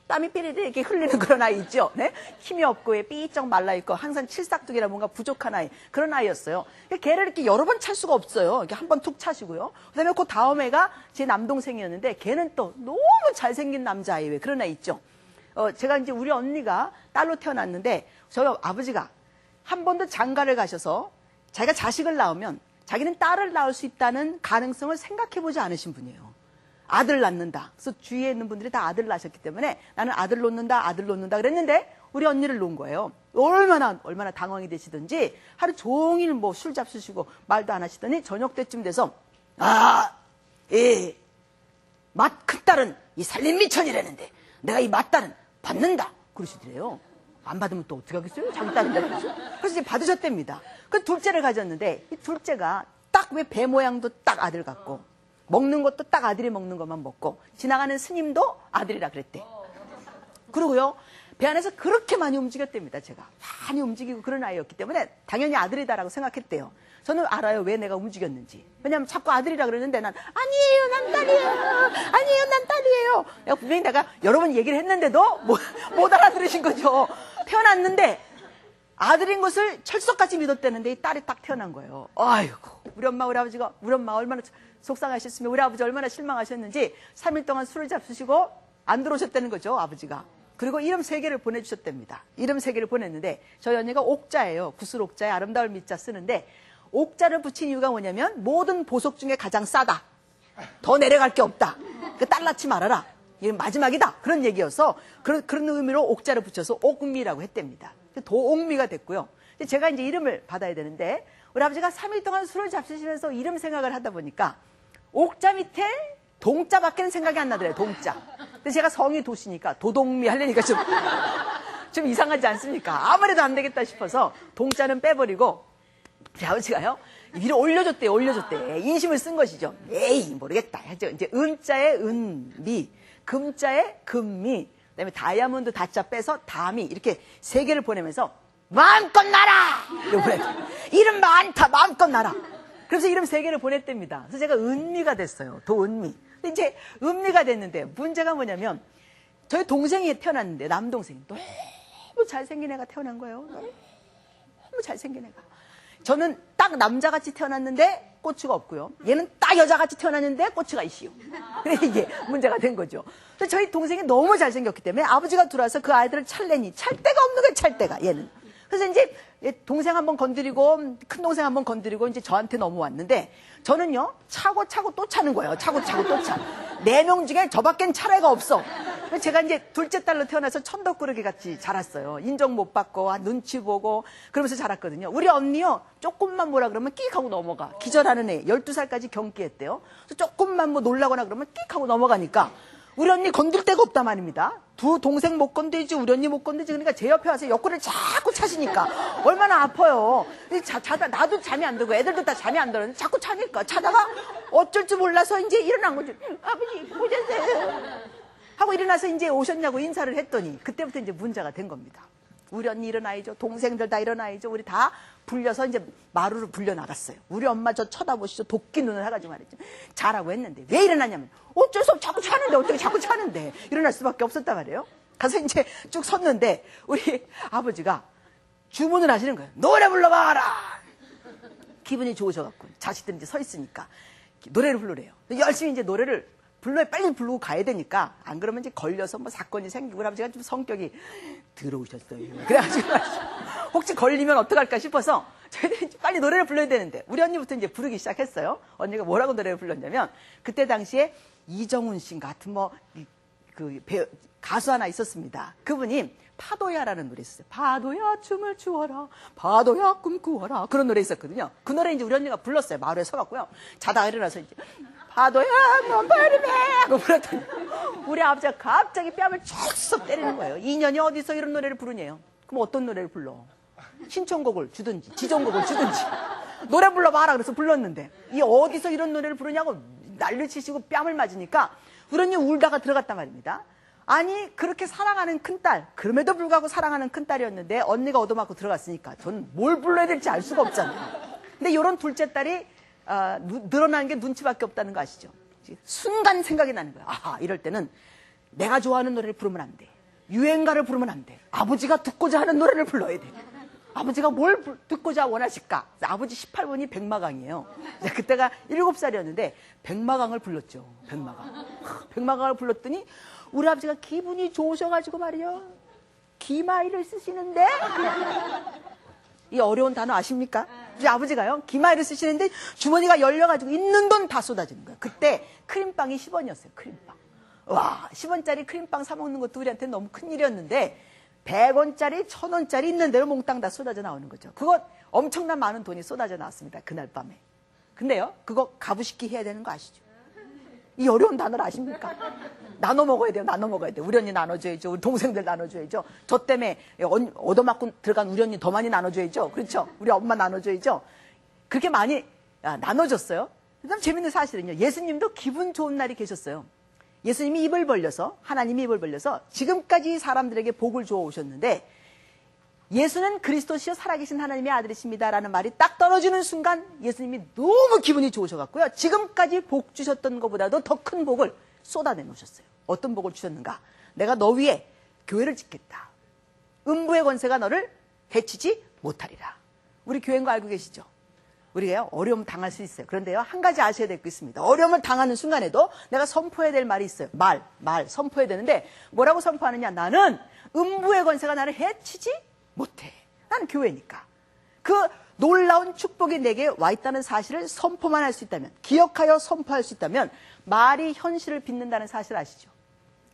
땀이 삐리리 이렇게 흘리는 그런 아이 있죠. 네? 힘이 없고 삐쩍 말라있고 항상 칠삭둥이라 뭔가 부족한 아이 그런 아이였어요. 걔를 이렇게 여러 번 찰 수가 없어요. 이렇게 한 번 툭 차시고요. 그다음에 그 다음 애가 제 남동생이었는데 걔는 또 너무 잘생긴 남자아이 왜 그런 아이 있죠. 제가 이제 우리 언니가 딸로 태어났는데 저희 아버지가 한 번도 장가를 가셔서 자기가 자식을 낳으면 자기는 딸을 낳을 수 있다는 가능성을 생각해보지 않으신 분이에요. 아들 낳는다. 그래서 주위에 있는 분들이 다 아들 낳으셨기 때문에 나는 아들 놓는다, 아들 놓는다 그랬는데 우리 언니를 놓은 거예요. 얼마나 당황이 되시든지 하루 종일 뭐 술 잡수시고 말도 안 하시더니 저녁 때쯤 돼서 맏 큰딸은 이 살림미천이라는데 내가 이 맏딸은 받는다. 그러시더래요. 안 받으면 또 어떻게 하겠어요? 자기 딸인데. 그래서 이제 받으셨답니다. 그 둘째를 가졌는데 이 둘째가 딱 왜 배 모양도 딱 아들 같고 먹는 것도 딱 아들이 먹는 것만 먹고 지나가는 스님도 아들이라 그랬대. 그리고요 배 안에서 그렇게 많이 움직였답니다. 제가 많이 움직이고 그런 아이였기 때문에 당연히 아들이다라고 생각했대요. 저는 알아요 왜 내가 움직였는지. 왜냐하면 자꾸 아들이라 그러는데 난 아니에요 난 딸이에요 아니에요 난 딸이에요. 내가 분명히 내가 여러 번 얘기를 했는데도 못 알아들으신 거죠. 태어났는데 아들인 것을 철석같이 믿었다는데 이 딸이 딱 태어난 거예요. 아이고 우리 엄마 우리 아버지가 우리 엄마 얼마나 속상하셨으면 우리 아버지 얼마나 실망하셨는지 3일 동안 술을 잡수시고 안 들어오셨다는 거죠 아버지가. 그리고 이름 3개를 보내주셨답니다. 이름 3개를 보냈는데 저희 언니가 옥자예요. 구슬옥자에 아름다울 미자 쓰는데 옥자를 붙인 이유가 뭐냐면 모든 보석 중에 가장 싸다. 더 내려갈 게 없다. 그 딸 낳지 말아라. 이게 마지막이다. 그런 얘기여서 그런 의미로 옥자를 붙여서 옥미라고 했답니다. 도옥미가 됐고요. 제가 이제 이름을 받아야 되는데 우리 아버지가 3일 동안 술을 잡수시면서 이름 생각을 하다 보니까 옥자 밑에 동자밖에는 생각이 안 나더래요. 동자. 근데 제가 성이 도시니까 도동미 하려니까 좀 이상하지 않습니까? 아무래도 안 되겠다 싶어서 동자는 빼버리고 우리 아버지가요 위로 올려줬대요. 올려줬대. 인심을 쓴 것이죠. 에이 모르겠다. 이제 은자에 은미, 금자에 금미, 그다음에 다이아몬드 다자 빼서 다미 이렇게 3개를 보내면서 마음껏 나라! 이름 많다 마음껏 나라. 그래서 이름 3개를 보냈답니다. 그래서 제가 은미가 됐어요. 도은미. 근데 이제 은미가 됐는데 문제가 뭐냐면 저희 동생이 태어났는데 남동생이 너무 잘생긴 애가 태어난 거예요. 너무 잘생긴 애가. 저는 딱 남자같이 태어났는데 꼬치가 없고요. 얘는 딱 여자같이 태어났는데 꼬치가 있시오. 그래 이게 문제가 된 거죠. 근데 저희 동생이 너무 잘생겼기 때문에 아버지가 들어와서 그 아이들을 찰래니 찰 데가 없는 거예요. 찰 데가 얘는. 그래서 이제 동생 한번 건드리고 큰 동생 한번 건드리고 이제 저한테 넘어왔는데 저는요 차고 또 차는 거예요. 차고 또 차. 4명 중에 저밖엔 찰 애가 없어. 제가 이제 둘째 딸로 태어나서 천덕꾸러기 같이 자랐어요. 인정 못 받고 눈치 보고 그러면서 자랐거든요. 우리 언니요 조금만 뭐라 그러면 끽 하고 넘어가. 기절하는 애 12살까지 경기했대요. 그래서 조금만 뭐 놀라거나 그러면 끽 하고 넘어가니까 우리 언니 건들 데가 없단 말입니다. 두 동생 못 건들지 우리 언니 못 건들지. 그러니까 제 옆에 와서 옆구리를 자꾸 차시니까 얼마나 아파요. 자다 나도 잠이 안 들고 애들도 다 잠이 안 들었는데 자꾸 차니까 차다가 어쩔 줄 몰라서 이제 일어난 거죠. 아버지 오셨어요 하고 일어나서 이제 오셨냐고 인사를 했더니 그때부터 이제 문제가 된 겁니다. 우리 언니 일어나야죠. 동생들 다 일어나야죠. 우리 다 불려서 이제 마루로 불려 나갔어요. 우리 엄마 저 쳐다보시죠. 도끼 눈을 해가지고 말이죠. 자라고 했는데 왜 일어나냐면 어쩔 수 없이 자꾸 차는데 어떻게 자꾸 차는데 일어날 수밖에 없었단 말이에요. 가서 이제 쭉 섰는데 우리 아버지가 주문을 하시는 거예요. 노래 불러봐라. 기분이 좋으셔갖고 자식들이 이제 서 있으니까 노래를 부르래요. 열심히 이제 노래를 빨리 부르고 가야 되니까 안 그러면 이제 걸려서 뭐 사건이 생기고 우리 아버지가 좀 성격이 들어오셨어요. 그래가지고 혹시 걸리면 어떡할까 싶어서 저희들이 빨리 노래를 불러야 되는데 우리 언니부터 이제 부르기 시작했어요. 언니가 뭐라고 노래를 불렀냐면 그때 당시에 이정훈 씨 같은 가수 하나 있었습니다. 그분이 파도야라는 노래 있었어요. 파도야 춤을 추어라 파도야 꿈꾸어라 그런 노래 있었거든요. 그 노래 이제 우리 언니가 불렀어요. 마을에 서갖고요. 자다가 일어나서 이제 파도야 넌 바람에 하고 불렀더니 우리 아버지가 갑자기 뺨을 촉쏙 때리는 거예요. 인연이 어디서 이런 노래를 부르냐요. 그럼 어떤 노래를 불러? 신청곡을 주든지 지정곡을 주든지 노래 불러봐라 그래서 불렀는데 이 어디서 이런 노래를 부르냐고 난리 치시고 뺨을 맞으니까 우리 언니 울다가 들어갔단 말입니다. 아니 그렇게 사랑하는 큰딸 그럼에도 불구하고 사랑하는 큰딸이었는데 언니가 얻어맞고 들어갔으니까 저는 뭘 불러야 될지 알 수가 없잖아요. 근데 이런 둘째 딸이 늘어나는 게 눈치밖에 없다는 거 아시죠? 순간 생각이 나는 거야. 아하, 이럴 때는 내가 좋아하는 노래를 부르면 안 돼. 유행가를 부르면 안 돼. 아버지가 듣고자 하는 노래를 불러야 돼. 아버지가 뭘 듣고자 원하실까? 아버지 18번이 백마강이에요. 그때가 7살이었는데 백마강을 불렀죠. 백마강을 불렀더니 우리 아버지가 기분이 좋으셔가지고 말이요. 기마이를 쓰시는데 이 어려운 단어 아십니까? 우리 아버지가요. 기마이를 쓰시는데 주머니가 열려가지고 있는 돈 다 쏟아지는 거예요. 그때 크림빵이 10원이었어요. 크림빵. 와, 10원짜리 크림빵 사 먹는 것도 우리한테 너무 큰일이었는데 100원짜리, 1000원짜리 있는 대로 몽땅 다 쏟아져 나오는 거죠. 그거 엄청난 많은 돈이 쏟아져 나왔습니다. 그날 밤에. 근데요, 그거 가부식기 해야 되는 거 아시죠? 이 어려운 단어를 아십니까? 나눠 먹어야 돼요. 나눠 먹어야 돼요. 우리 언니 나눠줘야죠. 우리 동생들 나눠줘야죠. 저 때문에 얻어맞고 들어간 우리 언니 더 많이 나눠줘야죠. 그렇죠? 우리 엄마 나눠줘야죠. 그렇게 많이 나눠줬어요. 그다음 재밌는 사실은요. 예수님도 기분 좋은 날이 계셨어요. 예수님이 입을 벌려서, 하나님이 입을 벌려서 지금까지 사람들에게 복을 주어 오셨는데 예수는 그리스도시여 살아계신 하나님의 아들이십니다라는 말이 딱 떨어지는 순간 예수님이 너무 기분이 좋으셔갖고요. 지금까지 복 주셨던 것보다도 더 큰 복을 쏟아내 놓으셨어요. 어떤 복을 주셨는가? 내가 너 위에 교회를 짓겠다. 음부의 권세가 너를 해치지 못하리라. 우리 교회인 거 알고 계시죠? 우리가요, 어려움 당할 수 있어요. 그런데요, 한 가지 아셔야 될 게 있습니다. 어려움을 당하는 순간에도 내가 선포해야 될 말이 있어요. 말 선포해야 되는데 뭐라고 선포하느냐? 나는 음부의 권세가 나를 해치지 못해. 나는 교회니까. 그 놀라운 축복이 내게 와 있다는 사실을 선포만 할 수 있다면, 기억하여 선포할 수 있다면 말이 현실을 빚는다는 사실 아시죠?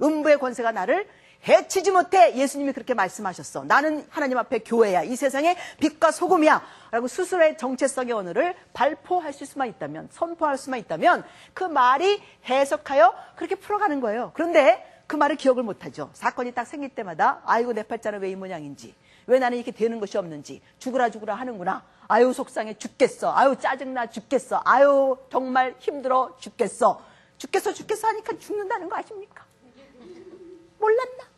음부의 권세가 나를 해치지 못해. 예수님이 그렇게 말씀하셨어. 나는 하나님 앞에 교회야. 이 세상의 빛과 소금이야. 라고 스스로의 정체성의 언어를 발포할 수만 있다면, 선포할 수만 있다면 그 말이 해석하여 그렇게 풀어가는 거예요. 그런데 그 말을 기억을 못하죠. 사건이 딱 생길 때마다 아이고 내 팔자는 왜 이 모양인지, 왜 나는 이렇게 되는 것이 없는지, 죽으라 하는구나. 아유 속상해 죽겠어. 아유 짜증나 죽겠어. 아유 정말 힘들어 죽겠어. 죽겠어 하니까 죽는다는 거 아십니까? 몰랐나?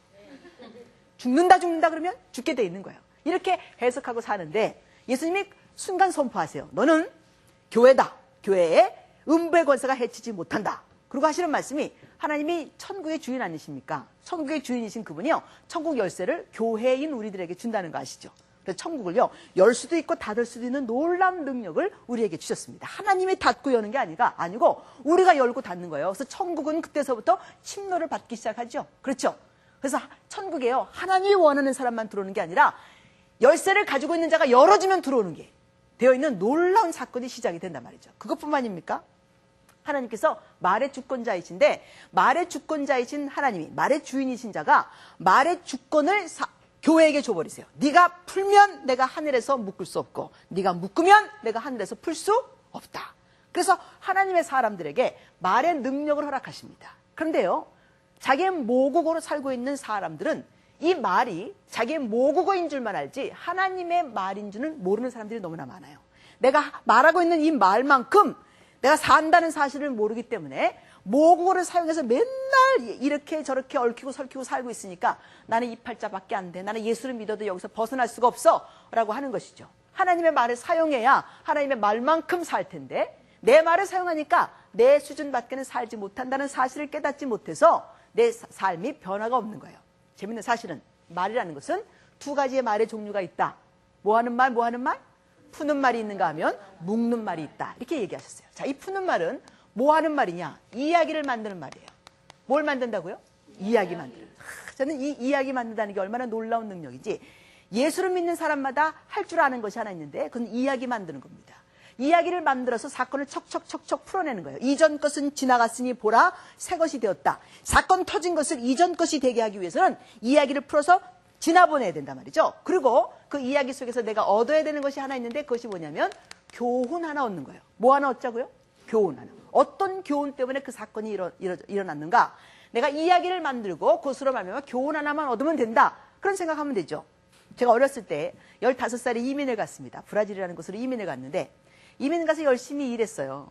죽는다 그러면 죽게 돼 있는 거예요. 이렇게 해석하고 사는데 예수님이 순간 선포하세요. 너는 교회다. 교회에 음부의 권세가 해치지 못한다. 그리고 하시는 말씀이 하나님이 천국의 주인 아니십니까? 천국의 주인이신 그분이요. 천국 열쇠를 교회인 우리들에게 준다는 거 아시죠? 그래서 천국을요. 열 수도 있고 닫을 수도 있는 놀라운 능력을 우리에게 주셨습니다. 하나님이 닫고 여는 게 아니고 우리가 열고 닫는 거예요. 그래서 천국은 그때서부터 침노를 받기 시작하죠. 그렇죠? 그래서 천국에요. 하나님이 원하는 사람만 들어오는 게 아니라 열쇠를 가지고 있는 자가 열어주면 들어오는 게 되어 있는 놀라운 사건이 시작이 된단 말이죠. 그것뿐만입니까? 하나님께서 말의 주권자이신데 말의 주권자이신 하나님이 말의 주인이신 자가 말의 주권을 교회에게 줘버리세요. 네가 풀면 내가 하늘에서 묶을 수 없고 네가 묶으면 내가 하늘에서 풀 수 없다. 그래서 하나님의 사람들에게 말의 능력을 허락하십니다. 그런데요. 자기의 모국어로 살고 있는 사람들은 이 말이 자기의 모국어인 줄만 알지 하나님의 말인 줄은 모르는 사람들이 너무나 많아요. 내가 말하고 있는 이 말만큼 내가 산다는 사실을 모르기 때문에 모국어를 사용해서 맨날 이렇게 저렇게 얽히고 설키고 살고 있으니까 나는 이 팔자밖에 안 돼. 나는 예수를 믿어도 여기서 벗어날 수가 없어. 라고 하는 것이죠. 하나님의 말을 사용해야 하나님의 말만큼 살 텐데 내 말을 사용하니까 내 수준 밖에는 살지 못한다는 사실을 깨닫지 못해서 내 삶이 변화가 없는 거예요. 재밌는 사실은 말이라는 것은 두 가지의 말의 종류가 있다. 뭐 하는 말? 푸는 말이 있는가 하면 묶는 말이 있다. 이렇게 얘기하셨어요. 자, 이 푸는 말은 뭐 하는 말이냐? 이야기를 만드는 말이에요. 뭘 만든다고요? 이야기 만드는. 저는 이 이야기 만든다는 게 얼마나 놀라운 능력인지 예수를 믿는 사람마다 할 줄 아는 것이 하나 있는데 그건 이야기 만드는 겁니다. 이야기를 만들어서 사건을 척척척척 풀어내는 거예요. 이전 것은 지나갔으니 보라 새 것이 되었다. 사건 터진 것을 이전 것이 되게 하기 위해서는 이야기를 풀어서 지나보내야 된단 말이죠. 그리고 그 이야기 속에서 내가 얻어야 되는 것이 하나 있는데 그것이 뭐냐면 교훈 하나 얻는 거예요. 뭐 하나 얻자고요? 교훈 하나. 어떤 교훈 때문에 그 사건이 일어났는가? 내가 이야기를 만들고 그것으로 말미암아 교훈 하나만 얻으면 된다. 그런 생각하면 되죠. 제가 어렸을 때 15살에 이민을 갔습니다. 브라질이라는 곳으로 이민을 갔는데 이민 가서 열심히 일했어요.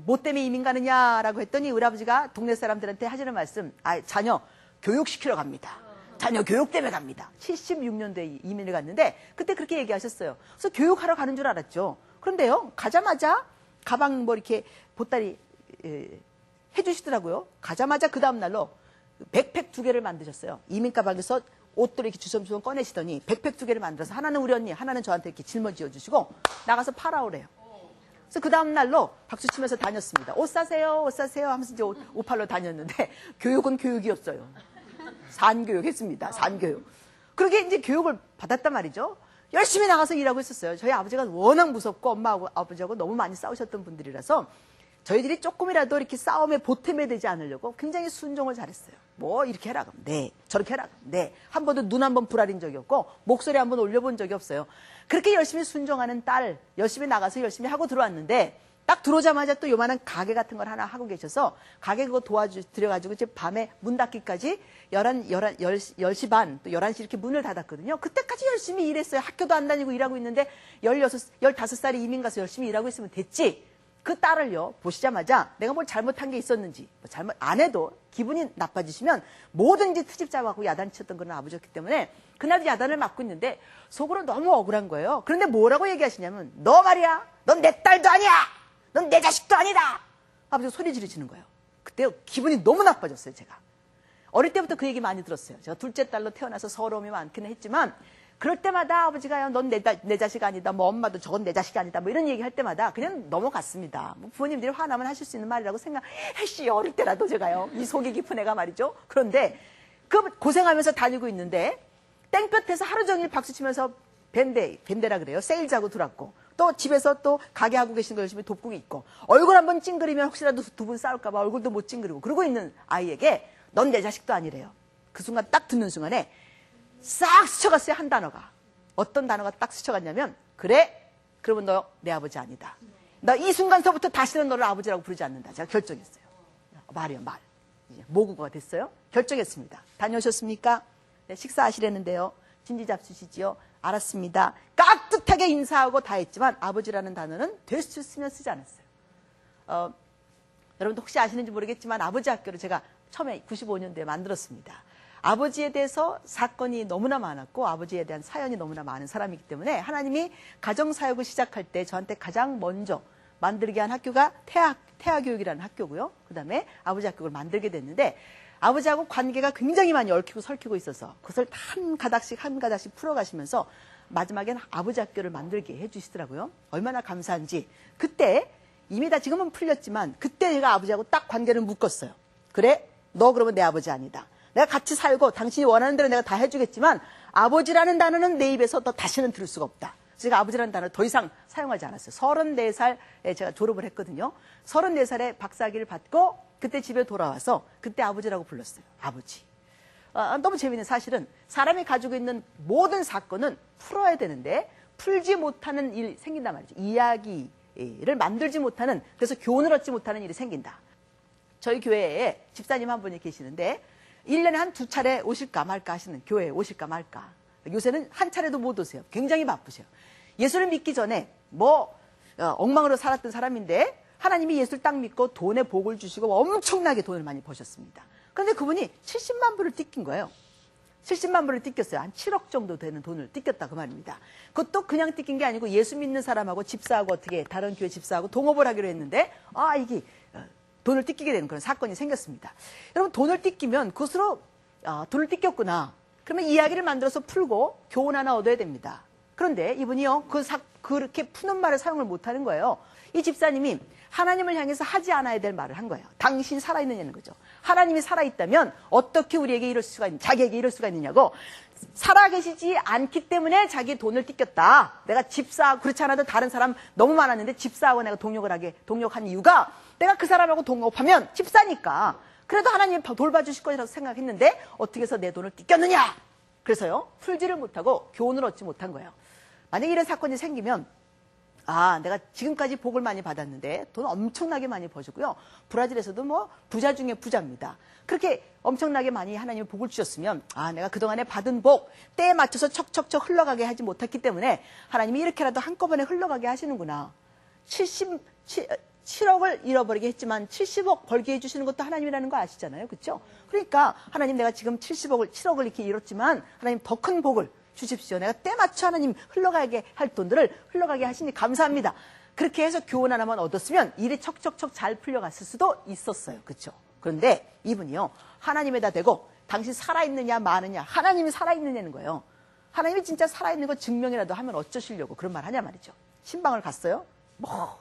뭐 때문에 이민 가느냐라고 했더니 우리 아버지가 동네 사람들한테 하시는 말씀, 자녀 교육시키러 갑니다. 자녀 교육 때문에 갑니다. 76년도에 이민을 갔는데 그때 그렇게 얘기하셨어요. 그래서 교육하러 가는 줄 알았죠. 그런데요, 가자마자 가방 뭐 이렇게 보따리 해주시더라고요. 가자마자 그 다음날로 백팩 2개를 만드셨어요. 이민 가방에서 옷들 이렇게 주섬주섬 꺼내시더니 백팩 2개를 만들어서 하나는 우리 언니, 하나는 저한테 이렇게 짊어지어 주시고 나가서 팔아오래요. 그래서 그 다음날로 박수 치면서 다녔습니다. 옷 사세요, 옷 사세요 하면서 이제 옷 팔러 다녔는데 교육은 교육이었어요. 산교육 했습니다. 산교육. 그렇게 이제 교육을 받았단 말이죠. 열심히 나가서 일하고 있었어요. 저희 아버지가 워낙 무섭고 엄마하고 아버지하고 너무 많이 싸우셨던 분들이라서 저희들이 조금이라도 이렇게 싸움에 보탬이 되지 않으려고 굉장히 순종을 잘했어요. 뭐 이렇게 해라 그럼 네, 저렇게 해라 그럼 네. 한 번도 눈 한 번 부라린 적이 없고 목소리 한 번 올려본 적이 없어요. 그렇게 열심히 순종하는 딸, 열심히 나가서 열심히 하고 들어왔는데 딱 들어오자마자 또 요만한 가게 같은 걸 하나 하고 계셔서 가게 그거 도와드려가지고 이제 밤에 문 닫기까지 10시 반, 또 11시 이렇게 문을 닫았거든요. 그때까지 열심히 일했어요. 학교도 안 다니고 일하고 있는데 15살이 이민 가서 열심히 일하고 있으면 됐지. 그 딸을요, 보시자마자 내가 뭘 잘못한 게 있었는지, 뭐 잘못 안 해도 기분이 나빠지시면 뭐든지 트집 잡아갖고 야단쳤던 그런 아버지였기 때문에 그날도 야단을 맞고 있는데 속으로 너무 억울한 거예요. 그런데 뭐라고 얘기하시냐면 너 말이야, 넌 내 딸도 아니야, 넌 내 자식도 아니다. 아버지가 소리 지르시는 거예요. 그때 기분이 너무 나빠졌어요, 제가. 어릴 때부터 그 얘기 많이 들었어요. 제가 둘째 딸로 태어나서 서러움이 많기는 했지만 그럴 때마다 아버지가 넌 내 자식 아니다, 뭐 엄마도 저건 내 자식이 아니다, 뭐 이런 얘기 할 때마다 그냥 넘어갔습니다. 뭐 부모님들이 화나면 하실 수 있는 말이라고 생각했시. 어릴 때라도 제가요, 이 속이 깊은 애가 말이죠. 그런데 그 고생하면서 다니고 있는데 땡볕에서 하루 종일 박수 치면서 밴데라 그래요. 세일자고 들어왔고 또 집에서 또 가게 하고 계신 거 열심히 돕고 있고 얼굴 한번 찡그리면 혹시라도 두 분 싸울까봐 얼굴도 못 찡그리고 그러고 있는 아이에게 넌 내 자식도 아니래요. 그 순간 딱 듣는 순간에 싹 스쳐갔어요. 한 단어가. 어떤 단어가 딱 스쳐갔냐면 그래? 그러면 너 내 아버지 아니다. 나 이 순간서부터 다시는 너를 아버지라고 부르지 않는다. 제가 결정했어요. 말이요, 말. 이제 모국어가 됐어요. 결정했습니다. 다녀오셨습니까? 네, 식사하시려는데요. 진지 잡수시지요? 알았습니다. 깍듯하게 인사하고 다 했지만 아버지라는 단어는 될 수 있으면 쓰지 않았어요. 여러분도 혹시 아시는지 모르겠지만 아버지 학교를 제가 처음에 95년도에 만들었습니다. 아버지에 대해서 사건이 너무나 많았고 아버지에 대한 사연이 너무나 많은 사람이기 때문에 하나님이 가정사역을 시작할 때 저한테 가장 먼저 만들게 한 학교가 태아교육이라는 학교고요. 그 다음에 아버지 학교를 만들게 됐는데 아버지하고 관계가 굉장히 많이 얽히고 설키고 있어서 그것을 한 가닥씩 풀어가시면서 마지막엔 아버지 학교를 만들게 해주시더라고요. 얼마나 감사한지. 그때 이미 다 지금은 풀렸지만 그때 제가 아버지하고 딱 관계를 묶었어요. 그래? 너 그러면 내 아버지 아니다. 내가 같이 살고 당신이 원하는 대로 내가 다 해주겠지만 아버지라는 단어는 내 입에서 더 다시는 들을 수가 없다. 제가 아버지라는 단어를 더 이상 사용하지 않았어요. 34살에 제가 졸업을 했거든요. 34살에 박사학위를 받고 그때 집에 돌아와서 그때 아버지라고 불렀어요. 아버지. 너무 재미있는 사실은 사람이 가지고 있는 모든 사건은 풀어야 되는데 풀지 못하는 일이 생긴단 말이죠. 이야기를 만들지 못하는, 그래서 교훈을 얻지 못하는 일이 생긴다. 저희 교회에 집사님 한 분이 계시는데 1년에 한 2차례 오실까 말까 하시는, 교회에 오실까 말까. 요새는 한 차례도 못 오세요. 굉장히 바쁘세요. 예수를 믿기 전에 엉망으로 살았던 사람인데 하나님이 예수를 딱 믿고 돈에 복을 주시고 엄청나게 돈을 많이 버셨습니다. 그런데 그분이 70만 불을 띠낀 거예요. 70만 불을 띠꼈어요. 한 7억 정도 되는 돈을 띠꼈다 그 말입니다. 그것도 그냥 띠낀 게 아니고 예수 믿는 사람하고 집사하고 어떻게 다른 교회 집사하고 동업을 하기로 했는데 이게 돈을 띠끼게 되는 그런 사건이 생겼습니다. 여러분 돈을 띠끼면 그것으로 돈을 띠꼈구나. 그러면 이야기를 만들어서 풀고 교훈 하나 얻어야 됩니다. 그런데 이분이요 그렇게 푸는 말을 사용을 못하는 거예요. 이 집사님이 하나님을 향해서 하지 않아야 될 말을 한 거예요. 당신 살아있느냐는 거죠. 하나님이 살아있다면 어떻게 우리에게 이럴 수가 있는, 자기에게 이럴 수가 있느냐고. 살아계시지 않기 때문에 자기 돈을 띠꼈다. 내가 집사하고, 그렇지 않아도 다른 사람 너무 많았는데 집사하고 내가 동력한 이유가 내가 그 사람하고 동업하면 집사니까 그래도 하나님 돌봐주실 거라고 생각했는데 어떻게 해서 내 돈을 띠꼈느냐. 그래서요 풀지를 못하고 교훈을 얻지 못한 거예요. 만약에 이런 사건이 생기면 내가 지금까지 복을 많이 받았는데 돈 엄청나게 많이 버셨고요. 브라질에서도 뭐 부자 중에 부자입니다. 그렇게 엄청나게 많이 하나님이 복을 주셨으면 내가 그동안에 받은 복 때에 맞춰서 척척척 흘러가게 하지 못했기 때문에 하나님이 이렇게라도 한꺼번에 흘러가게 하시는구나. 7억을 잃어버리게 했지만 70억 벌게 해주시는 것도 하나님이라는 거 아시잖아요. 그렇죠? 그러니까 하나님 내가 지금 7억을 이렇게 잃었지만 하나님 더 큰 복을 주십시오. 내가 때 맞춰 하나님 흘러가게 할 돈들을 흘러가게 하시니 감사합니다. 그렇게 해서 교훈 하나만 얻었으면 일이 척척척 잘 풀려갔을 수도 있었어요. 그렇죠? 그런데 이분이요. 하나님에다 대고 당신 살아있느냐 마느냐 하나님이 살아있느냐는 거예요. 하나님이 진짜 살아있는 거 증명이라도 하면 어쩌시려고 그런 말 하냐 말이죠. 신방을 갔어요.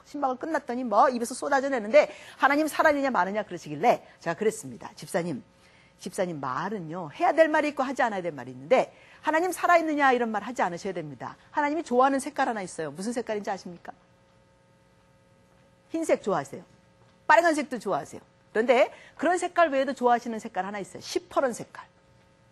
신방을 끝났더니 입에서 쏟아져 내는데 하나님 살아있느냐 마느냐 그러시길래 제가 그랬습니다. 집사님 말은요. 해야 될 말이 있고 하지 않아야 될 말이 있는데 하나님 살아있느냐 이런 말 하지 않으셔야 됩니다. 하나님이 좋아하는 색깔 하나 있어요. 무슨 색깔인지 아십니까? 흰색 좋아하세요. 빨간색도 좋아하세요. 그런데 그런 색깔 외에도 좋아하시는 색깔 하나 있어요. 시퍼런 색깔.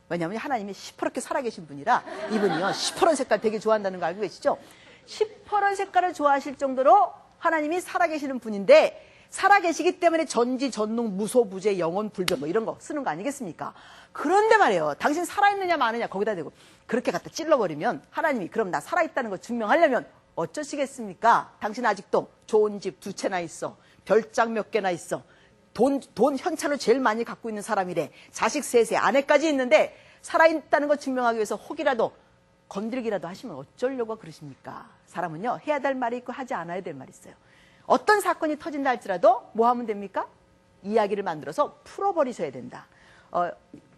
왜냐하면 하나님이 시퍼렇게 살아계신 분이라 이분이요. 시퍼런 색깔 되게 좋아한다는 거 알고 계시죠? 시퍼런 색깔을 좋아하실 정도로 하나님이 살아계시는 분인데 살아계시기 때문에 전지, 전능, 무소, 부재, 영원, 불변 이런 거 쓰는 거 아니겠습니까? 그런데 말이에요. 당신 살아있느냐 마느냐 거기다 대고 그렇게 갖다 찔러버리면 하나님이 그럼 나 살아있다는 거 증명하려면 어쩌시겠습니까? 당신 아직도 좋은 집 2채나 있어. 별장 몇 개나 있어. 돈 현찰로 제일 많이 갖고 있는 사람이래. 자식 3세, 아내까지 있는데 살아있다는 거 증명하기 위해서 혹이라도 건들기라도 하시면 어쩌려고 그러십니까? 사람은요. 해야 될 말이 있고 하지 않아야 될 말이 있어요. 어떤 사건이 터진다 할지라도 뭐 하면 됩니까? 이야기를 만들어서 풀어버리셔야 된다.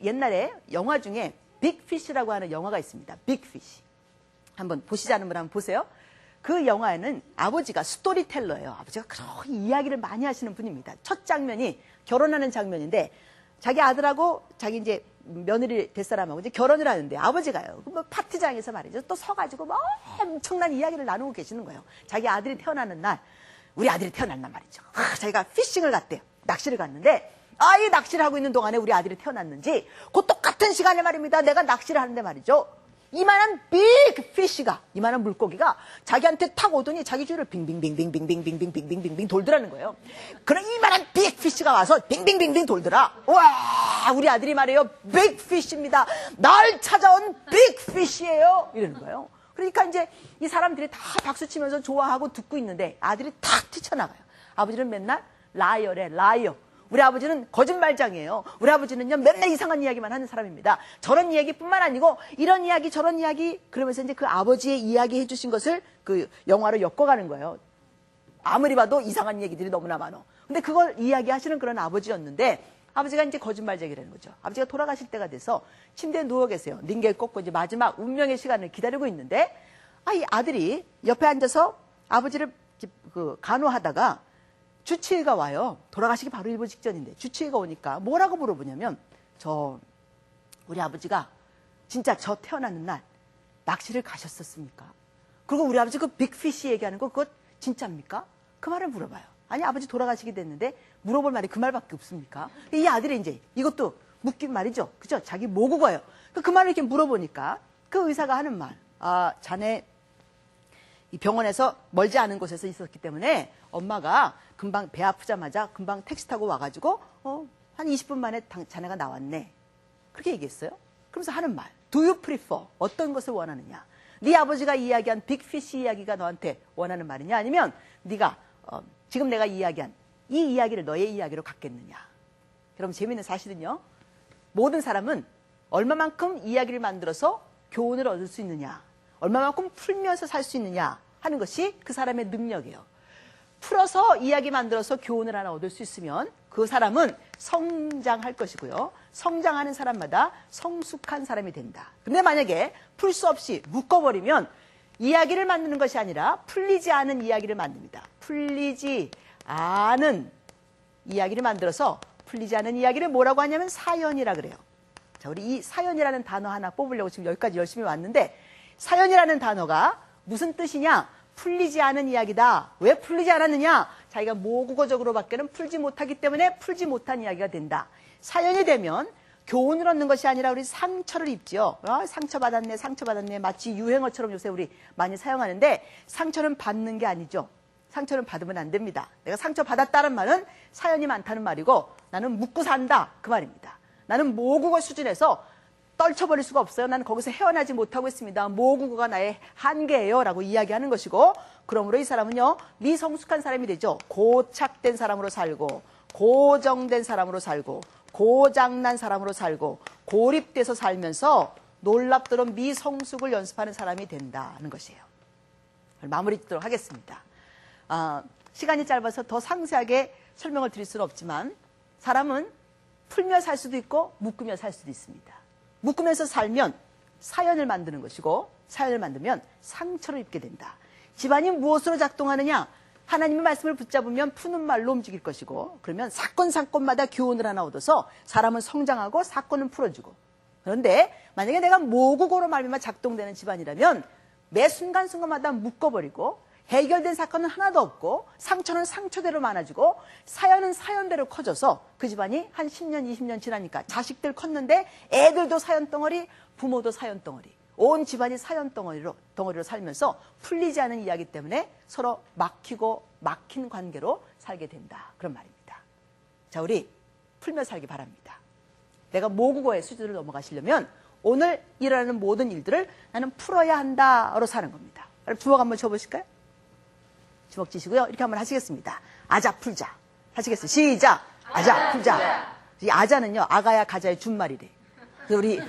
옛날에 영화 중에 빅피쉬라고 하는 영화가 있습니다. 빅피쉬. 한번 보시지 않은 분 한번 보세요. 그 영화에는 아버지가 스토리텔러예요. 아버지가 그렇게 이야기를 많이 하시는 분입니다. 첫 장면이 결혼하는 장면인데 자기 아들하고 자기 이제 며느리 될 사람하고 이제 결혼을 하는데 아버지가요. 파티장에서 말이죠. 또 서가지고 엄청난 이야기를 나누고 계시는 거예요. 자기 아들이 태어나는 날, 우리 아들이 태어난 날 말이죠. 자기가 피싱을 갔대요. 낚시를 갔는데 이 낚시를 하고 있는 동안에 우리 아들이 태어났는지 그 똑같은 시간에 말입니다. 내가 낚시를 하는데 말이죠. 이만한 빅피쉬가 이만한 물고기가 자기한테 탁 오더니 자기 주위를 빙빙빙빙빙빙빙빙빙빙빙 돌더라는 거예요. 그런 이만한 빅피쉬가 와서 빙빙빙빙 돌더라. 와 우리 아들이 말해요. 빅피쉬입니다. 날 찾아온 빅피쉬예요. 이러는 거예요. 그러니까 이제 이 사람들이 다 박수치면서 좋아하고 듣고 있는데 아들이 탁 튀쳐나가요. 아버지는 맨날 라이어래 라이어. 우리 아버지는 거짓말장이에요. 우리 아버지는요 맨날 이상한 이야기만 하는 사람입니다. 저런 이야기뿐만 아니고 이런 이야기 저런 이야기 그러면서 이제 그 아버지의 이야기 해주신 것을 그 영화로 엮어가는 거예요. 아무리 봐도 이상한 얘기들이 너무나 많어. 근데 그걸 이야기하시는 그런 아버지였는데 아버지가 이제 거짓말쟁이라는 거죠. 아버지가 돌아가실 때가 돼서 침대에 누워 계세요. 링겔 꽂고 이제 마지막 운명의 시간을 기다리고 있는데 이 아들이 옆에 앉아서 아버지를 간호하다가 주치의가 와요. 돌아가시기 바로 일부 직전인데 주치의가 오니까 뭐라고 물어보냐면 우리 아버지가 진짜 저 태어나는 날 낚시를 가셨었습니까? 그리고 우리 아버지 그 빅피쉬 얘기하는 거 그거 진짜입니까? 그 말을 물어봐요. 아니 아버지 돌아가시게 됐는데 물어볼 말이 그 말밖에 없습니까? 이 아들이 이제 이것도 묻긴 말이죠. 그죠? 자기 모국어예요. 그 말을 이렇게 물어보니까 그 의사가 하는 말. 자네 이 병원에서 멀지 않은 곳에서 있었기 때문에 엄마가 금방 배 아프자마자 금방 택시 타고 와가지고 한 20분 만에 자네가 나왔네. 그렇게 얘기했어요. 그러면서 하는 말. Do you prefer? 어떤 것을 원하느냐? 네 아버지가 이야기한 빅피쉬 이야기가 너한테 원하는 말이냐? 아니면 네가 지금 내가 이야기한 이 이야기를 너의 이야기로 갖겠느냐? 여러분 재미있는 사실은요. 모든 사람은 얼마만큼 이야기를 만들어서 교훈을 얻을 수 있느냐? 얼마만큼 풀면서 살 수 있느냐 하는 것이 그 사람의 능력이에요. 풀어서 이야기 만들어서 교훈을 하나 얻을 수 있으면 그 사람은 성장할 것이고요. 성장하는 사람마다 성숙한 사람이 된다. 근데 만약에 풀 수 없이 묶어버리면 이야기를 만드는 것이 아니라 풀리지 않은 이야기를 만듭니다. 풀리지 않은 이야기를 만들어서 풀리지 않은 이야기를 뭐라고 하냐면 사연이라 그래요. 자, 우리 이 사연이라는 단어 하나 뽑으려고 지금 여기까지 열심히 왔는데 사연이라는 단어가 무슨 뜻이냐? 풀리지 않은 이야기다. 왜 풀리지 않았느냐? 자기가 모국어적으로밖에는 풀지 못하기 때문에 풀지 못한 이야기가 된다. 사연이 되면 교훈을 얻는 것이 아니라 우리 상처를 입지요. 상처받았네. 마치 유행어처럼 요새 우리 많이 사용하는데 상처는 받는 게 아니죠. 상처는 받으면 안 됩니다. 내가 상처받았다는 말은 사연이 많다는 말이고 나는 묵고 산다. 그 말입니다. 나는 모국어 수준에서 떨쳐버릴 수가 없어요. 나는 거기서 헤어나지 못하고 있습니다. 모국어가 나의 한계예요. 라고 이야기하는 것이고 그러므로 이 사람은요, 미성숙한 사람이 되죠. 고착된 사람으로 살고, 고정된 사람으로 살고, 고장난 사람으로 살고, 고립돼서 살면서 놀랍도록 미성숙을 연습하는 사람이 된다는 것이에요. 마무리 짓도록 하겠습니다. 시간이 짧아서 더 상세하게 설명을 드릴 수는 없지만, 사람은 풀며 살 수도 있고 묶으며 살 수도 있습니다. 묶으면서 살면 사연을 만드는 것이고, 사연을 만들면 상처를 입게 된다. 집안이 무엇으로 작동하느냐? 하나님의 말씀을 붙잡으면 푸는 말로 움직일 것이고, 그러면 사건마다 교훈을 하나 얻어서 사람은 성장하고 사건은 풀어주고. 그런데 만약에 내가 모국어로 말미암아 작동되는 집안이라면 매 순간순간마다 묶어버리고, 해결된 사건은 하나도 없고, 상처는 상처대로 많아지고, 사연은 사연대로 커져서 그 집안이 한 10년, 20년 지나니까 자식들 컸는데 애들도 사연 덩어리, 부모도 사연 덩어리, 온 집안이 사연 덩어리로 살면서 풀리지 않은 이야기 때문에 서로 막힌 관계로 살게 된다. 그런 말입니다. 자, 우리 풀며 살기 바랍니다. 내가 모국어의 수준을 넘어가시려면 오늘 일어나는 모든 일들을 나는 풀어야 한다로 사는 겁니다. 주먹 한번 쳐보실까요? 주먹 쥐시고요. 이렇게 한번 하시겠습니다. 아자 풀자. 하시겠어요? 시작. 아자 풀자. 이 아자는요, 아가야 가자의 준말이래. 그래서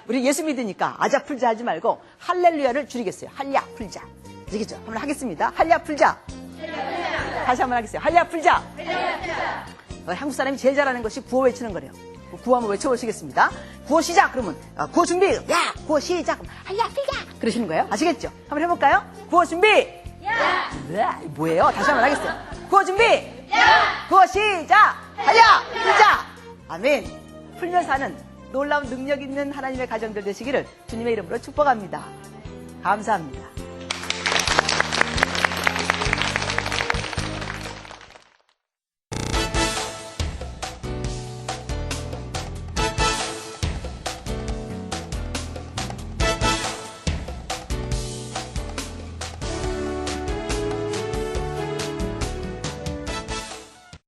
우리 예수 믿으니까 아자 풀자 하지 말고 할렐루야를 줄이겠어요. 할야 풀자. 아시겠죠? 한번 하겠습니다. 할야 풀자. 다시 한번 하겠어요. 할야 풀자. 한국 사람이 제일 잘하는 것이 구호 외치는 거래요. 구호 한번 외쳐보시겠습니다. 구호 시작. 그러면 구호 준비. 야, 구호 시작. 할야 풀자. 그러시는 거예요. 아시겠죠? 한번 해볼까요? 구호 준비. 야. 뭐예요? 다시 한번 하겠어요. 구호 준비. 야. 구호 시작. 할야 풀자. 아멘. 풀며 사는 놀라운 능력 있는 하나님의 가정들 되시기를 주님의 이름으로 축복합니다. 감사합니다.